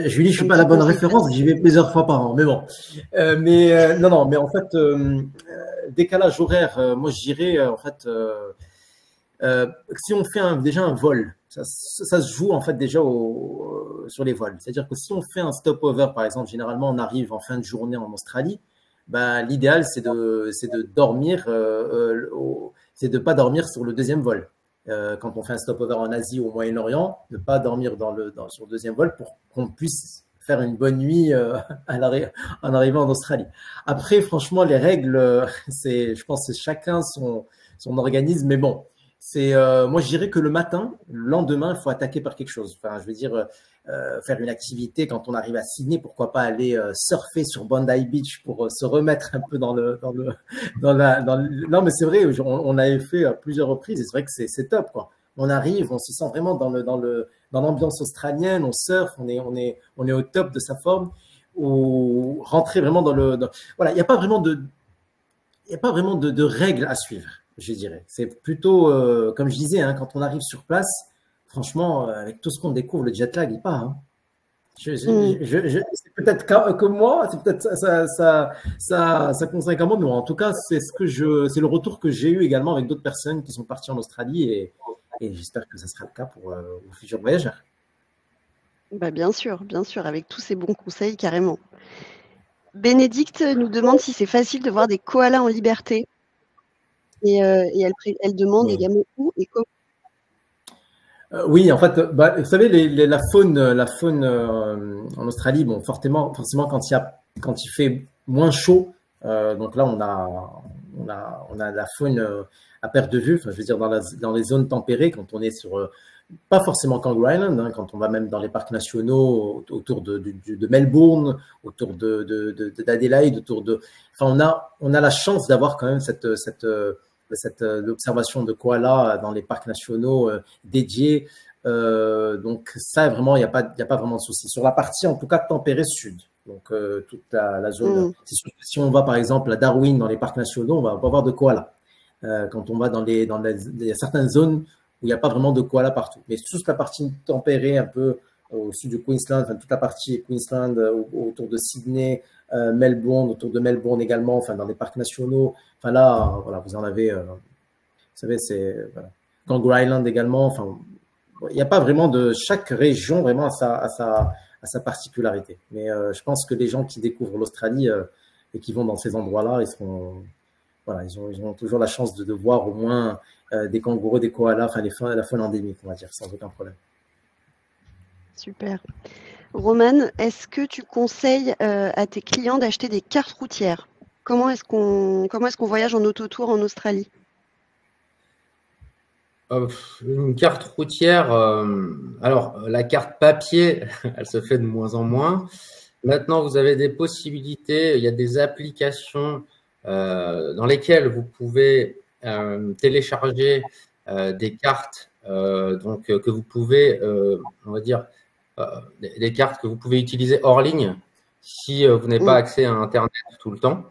Julie, je ne suis pas la bonne référence, j'y vais plusieurs fois par an, mais bon. Non, mais en fait, décalage horaire, moi je dirais en fait, si on fait déjà un vol, ça se joue en fait déjà sur les vols. C'est-à-dire que si on fait un stopover, par exemple, généralement on arrive en fin de journée en Australie, ben, l'idéal c'est de dormir, c'est de pas dormir sur le deuxième vol. Quand on fait un stopover en Asie ou au Moyen-Orient, de ne pas dormir sur le deuxième vol pour qu'on puisse faire une bonne nuit en arrivant en Australie. Après, franchement, les règles, je pense que chacun son organisme, mais bon. Moi, je dirais que le matin, le lendemain, il faut attaquer par quelque chose. Enfin, je veux dire, faire une activité. Quand on arrive à Sydney, pourquoi pas aller surfer sur Bondi Beach pour se remettre un peu Non, mais c'est vrai, on avait fait à plusieurs reprises et c'est vrai que c'est top, quoi. On arrive, on se sent vraiment dans l'ambiance australienne, on surfe, on est au top de sa forme, ou rentrer vraiment voilà, il n'y a pas vraiment de règles à suivre, je dirais. C'est plutôt, comme je disais, hein, quand on arrive sur place, franchement, avec tout ce qu'on découvre, le jet lag, il part. Hein. C'est peut-être que moi, c'est peut-être ça concerne qu'à moi, mais en tout cas, c'est le retour que j'ai eu également avec d'autres personnes qui sont parties en Australie et j'espère que ça sera le cas pour vos futurs voyageurs. Bah bien sûr, avec tous ces bons conseils, carrément. Bénédicte nous demande si c'est facile de voir des koalas en liberté. Et elle demande également où et comment. Oui, en fait, vous savez, la faune en Australie, bon, forcément, quand il fait moins chaud, donc là, on a la faune à perte de vue. Enfin, je veux dire, dans les zones tempérées, quand on est sur, pas forcément Kangaroo Island, hein, quand on va même dans les parcs nationaux autour de Melbourne, autour d'Adélaïde, enfin, on a la chance d'avoir quand même cette l'observation de koalas dans les parcs nationaux dédiés. Donc ça, vraiment, il n'y a pas vraiment de souci. Sur la partie, en tout cas, tempérée sud, donc toute la zone. C'est sûr que si on va, par exemple, à Darwin, dans les parcs nationaux, on va pas avoir de koalas. Quand on va il y a certaines zones où il n'y a pas vraiment de koalas partout. Mais toute la partie tempérée, un peu au sud du Queensland, enfin, toute la partie Queensland, autour de Sydney, Melbourne, autour de Melbourne également, enfin, dans les parcs nationaux. Enfin là, voilà, vous en avez, vous savez, c'est Kangaroo Island également. Enfin, il n'y a pas vraiment chaque région vraiment a sa particularité. Mais je pense que les gens qui découvrent l'Australie et qui vont dans ces endroits-là, ils ont toujours la chance de voir au moins des kangourous, des koalas, enfin la faune endémique, on va dire, sans aucun problème. Super. Romane, est-ce que tu conseilles à tes clients d'acheter des cartes routières? Comment est-ce qu'on voyage en autotour en Australie? Une carte routière, alors la carte papier, elle se fait de moins en moins. Maintenant, vous avez des possibilités, il y a des applications dans lesquelles vous pouvez télécharger des cartes que vous pouvez, on va dire, des cartes que vous pouvez utiliser hors ligne si vous n'avez pas accès à Internet tout le temps.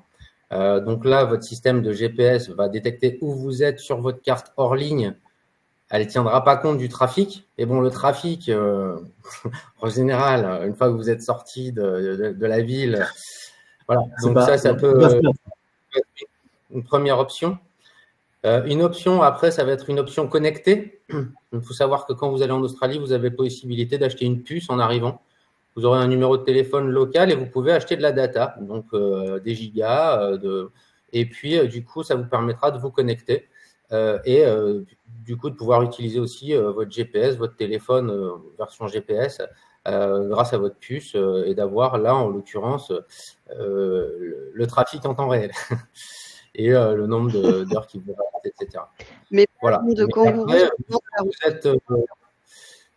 Donc là, votre système de GPS va détecter où vous êtes sur votre carte hors ligne. Elle ne tiendra pas compte du trafic. Et bon, le trafic, en général, une fois que vous êtes sorti de la ville, voilà. Donc ça peut être une première option. Une option, après, ça va être une option connectée. Il faut savoir que quand vous allez en Australie, vous avez possibilité d'acheter une puce en arrivant. Vous aurez un numéro de téléphone local et vous pouvez acheter de la data, donc des gigas. Et puis, du coup, ça vous permettra de vous connecter et du coup, de pouvoir utiliser aussi votre GPS, votre téléphone version GPS grâce à votre puce et d'avoir là, en l'occurrence, le trafic en temps réel. Et le nombre d'heures qui vous restent, etc. Mais voilà. de kangourous,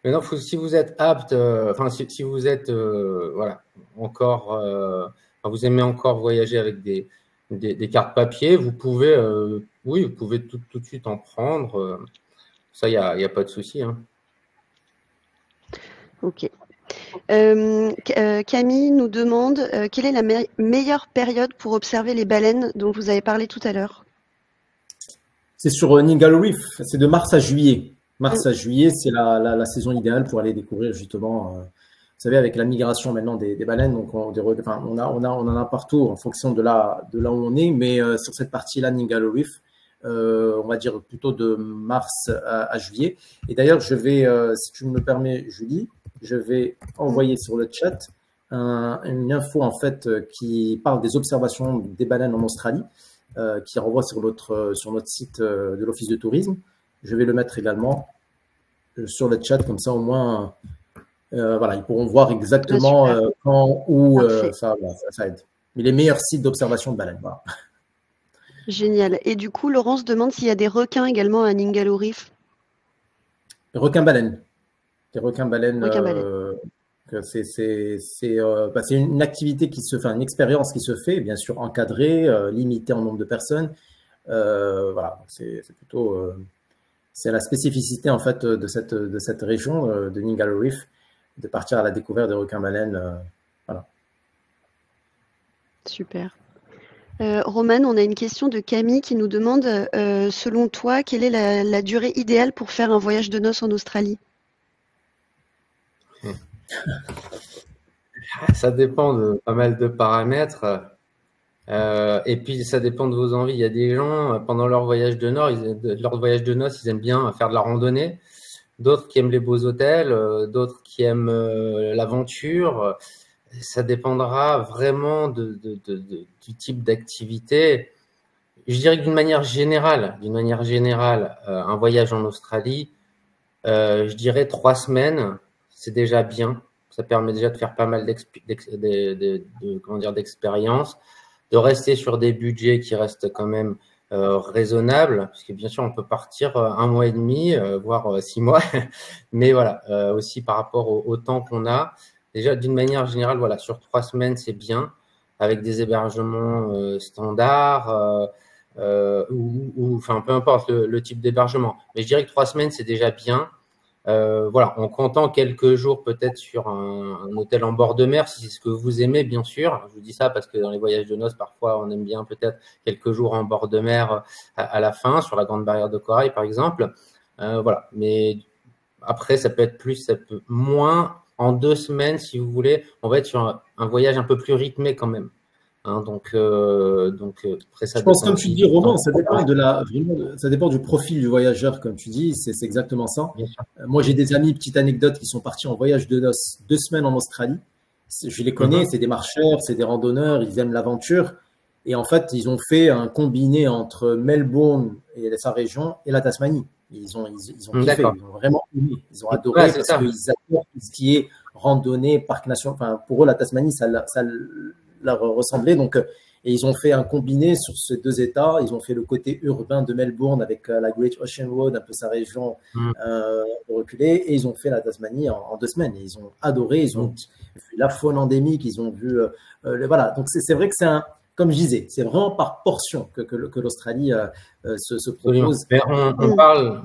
maintenant, si vous êtes apte, enfin, si vous êtes voilà, encore, vous aimez encore voyager avec des cartes papier, vous pouvez, oui, vous pouvez tout de suite en prendre. Ça, il n'y a pas de souci. Hein. Ok. Camille nous demande quelle est la meilleure période pour observer les baleines dont vous avez parlé tout à l'heure? C'est sur Ningaloo Reef, c'est de mars à juillet. Mars à juillet, c'est la saison idéale pour aller découvrir justement, vous savez, avec la migration maintenant des baleines, donc on en a partout en fonction de là où on est, mais sur cette partie-là, Ningaloo Reef, on va dire plutôt de mars à juillet. Et d'ailleurs, je vais, si tu me permets, Julie, je vais envoyer sur le chat une info en fait qui parle des observations des baleines en Australie, qui renvoie sur notre site de l'Office de tourisme. Je vais le mettre également sur le chat, comme ça au moins, voilà, ils pourront voir exactement quand, où ça aide. Mais les meilleurs sites d'observation de baleines. Voilà. Génial. Et du coup, Laurence demande s'il y a des requins également à Ningaloo Reef. Requins-baleines. Des requins-baleines. c'est une activité qui se fait, une expérience qui se fait, bien sûr encadrée, limitée en nombre de personnes. Voilà, c'est plutôt, c'est la spécificité en fait de cette région de Ningaloo Reef, de partir à la découverte des requins-baleines. Voilà. Super. Romane, on a une question de Camille qui nous demande, selon toi, quelle est la durée idéale pour faire un voyage de noces en Australie? Ça dépend de pas mal de paramètres. Et puis, ça dépend de vos envies. Il y a des gens, pendant leur voyage de noces, ils aiment bien faire de la randonnée. D'autres qui aiment les beaux hôtels, d'autres qui aiment l'aventure. Ça dépendra vraiment du type d'activité. Je dirais que d'une manière générale, un voyage en Australie, je dirais 3 semaines, c'est déjà bien. Ça permet déjà de faire pas mal d'expériences, de rester sur des budgets qui restent quand même raisonnables, parce que bien sûr, on peut partir 1 mois et demi, voire 6 mois, mais voilà, aussi par rapport au temps qu'on a. Déjà, d'une manière générale, voilà, sur 3 semaines, c'est bien, avec des hébergements standards, enfin, peu importe le type d'hébergement. Mais je dirais que 3 semaines, c'est déjà bien. Voilà, en comptant quelques jours peut-être sur un hôtel en bord de mer, si c'est ce que vous aimez, bien sûr. Je vous dis ça parce que dans les voyages de noces, parfois, on aime bien peut-être quelques jours en bord de mer à la fin, sur la Grande Barrière de Corail, par exemple. Voilà, mais après, ça peut être plus, ça peut moins. En 2 semaines, si vous voulez, on va être sur un voyage un peu plus rythmé quand même. Hein, donc après, ça Je pense, dépend comme tu aussi dis, du temps. Romain, ça dépend du profil du voyageur, comme tu dis, c'est exactement ça. Bien sûr. Moi, j'ai des amis, petite anecdote, qui sont partis en voyage de noces 2 semaines en Australie. Je les connais, c'est des marcheurs, c'est des randonneurs, ils aiment l'aventure. Et en fait, ils ont fait un combiné entre Melbourne et sa région et la Tasmanie. Ils ont kiffé, D'accord. ils ont vraiment aimé, ils ont Ouais, adoré c'est parce ça. qu'ils adorent tout ce qui est randonnée, parc national. Enfin, pour eux, la Tasmanie, ça leur ressemblait. Donc, et ils ont fait un combiné sur ces 2 États. Ils ont fait le côté urbain de Melbourne avec la Great Ocean Road, un peu sa région reculée, et ils ont fait la Tasmanie en 2 semaines. Et ils ont adoré, ils ont vu la faune endémique, ils ont vu, voilà. Donc c'est vrai que comme je disais, c'est vraiment par portion que l'Australie se Absolument. propose. Mais on parle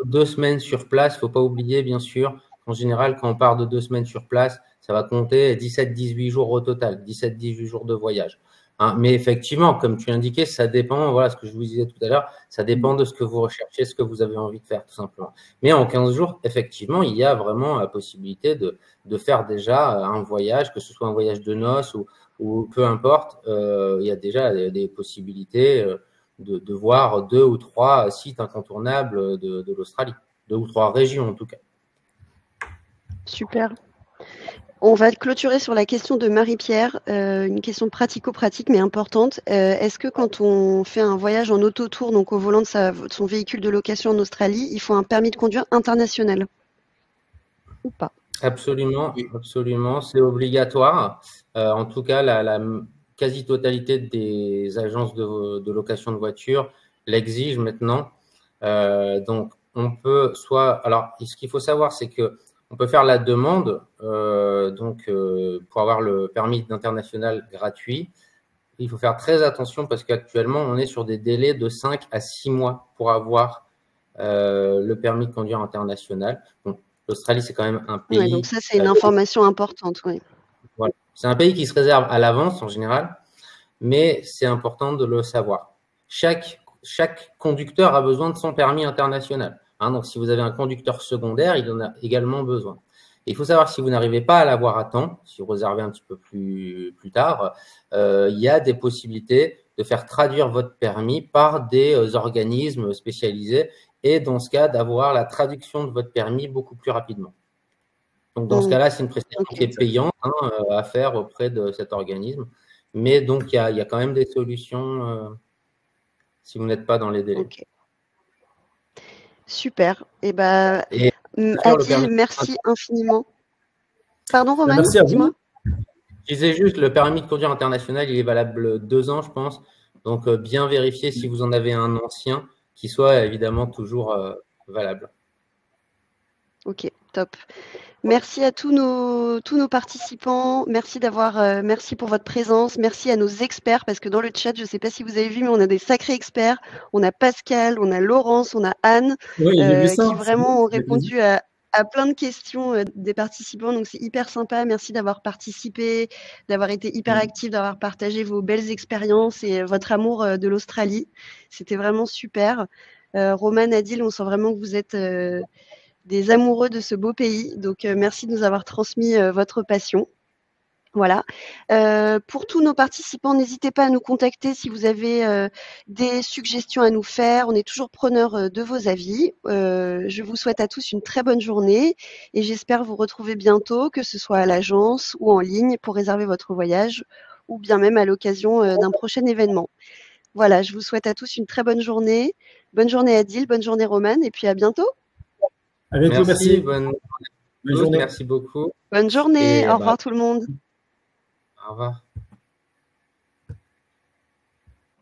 de 2 semaines sur place. Il ne faut pas oublier, bien sûr, qu'en général, quand on part de 2 semaines sur place, ça va compter 17-18 jours au total, 17-18 jours de voyage. Hein, mais effectivement, comme tu l'indiquais, ça dépend, voilà ce que je vous disais tout à l'heure, ça dépend de ce que vous recherchez, ce que vous avez envie de faire, tout simplement. Mais en 15 jours, effectivement, il y a vraiment la possibilité de faire déjà un voyage, que ce soit un voyage de noces ou peu importe, il y a déjà des possibilités de voir 2 ou 3 sites incontournables de l'Australie, 2 ou 3 régions en tout cas. Super. On va clôturer sur la question de Marie-Pierre, une question pratico-pratique mais importante. Est-ce que quand on fait un voyage en autotour, donc au volant de son véhicule de location en Australie, il faut un permis de conduire international ou pas? Absolument, absolument, c'est obligatoire. En tout cas, la quasi-totalité des agences de location de voitures l'exigent maintenant. Donc, on peut alors, ce qu'il faut savoir, c'est que on peut faire la demande pour avoir le permis d'international gratuit. Il faut faire très attention parce qu'actuellement, on est sur des délais de 5 à 6 mois pour avoir le permis de conduire international. Bon, l'Australie, c'est quand même un pays. Ouais, donc ça, c'est une information importante. Oui. Voilà. C'est un pays qui se réserve à l'avance en général, mais c'est important de le savoir. Chaque conducteur a besoin de son permis international. Hein, donc, si vous avez un conducteur secondaire, il en a également besoin. Et il faut savoir, si vous n'arrivez pas à l'avoir à temps, si vous réservez un petit peu plus tard, il y a des possibilités de faire traduire votre permis par des organismes spécialisés et dans ce cas, d'avoir la traduction de votre permis beaucoup plus rapidement. Donc, dans ce cas-là, c'est une prestation qui est payante à faire auprès de cet organisme. Mais donc, il y a quand même des solutions si vous n'êtes pas dans les délais. Okay. Super. Et Adil, merci infiniment. Pardon, Romain, merci à vous. Je disais juste, le permis de conduire international, il est valable 2 ans, je pense. Donc, bien vérifier si vous en avez un ancien qui soit évidemment toujours valable. Ok, top. Merci à tous nos participants. Merci merci pour votre présence. Merci à nos experts parce que dans le chat, je ne sais pas si vous avez vu, mais on a des sacrés experts. On a Pascal, on a Laurence, on a Anne, Oui, j'ai vu ça. qui vraiment ont répondu à plein de questions des participants. Donc c'est hyper sympa. Merci d'avoir participé, d'avoir été hyper actif, d'avoir partagé vos belles expériences et votre amour de l'Australie. C'était vraiment super. Roman, Adil, on sent vraiment que vous êtes des amoureux de ce beau pays. Donc, merci de nous avoir transmis votre passion. Voilà. Pour tous nos participants, n'hésitez pas à nous contacter si vous avez des suggestions à nous faire. On est toujours preneurs de vos avis. Je vous souhaite à tous une très bonne journée et j'espère vous retrouver bientôt, que ce soit à l'agence ou en ligne pour réserver votre voyage ou bien même à l'occasion d'un prochain événement. Voilà, je vous souhaite à tous une très bonne journée. Bonne journée Adil, bonne journée Roman et puis à bientôt. À bientôt, merci. Bonne journée. Merci beaucoup. Bonne journée. Au revoir tout le monde. Au revoir.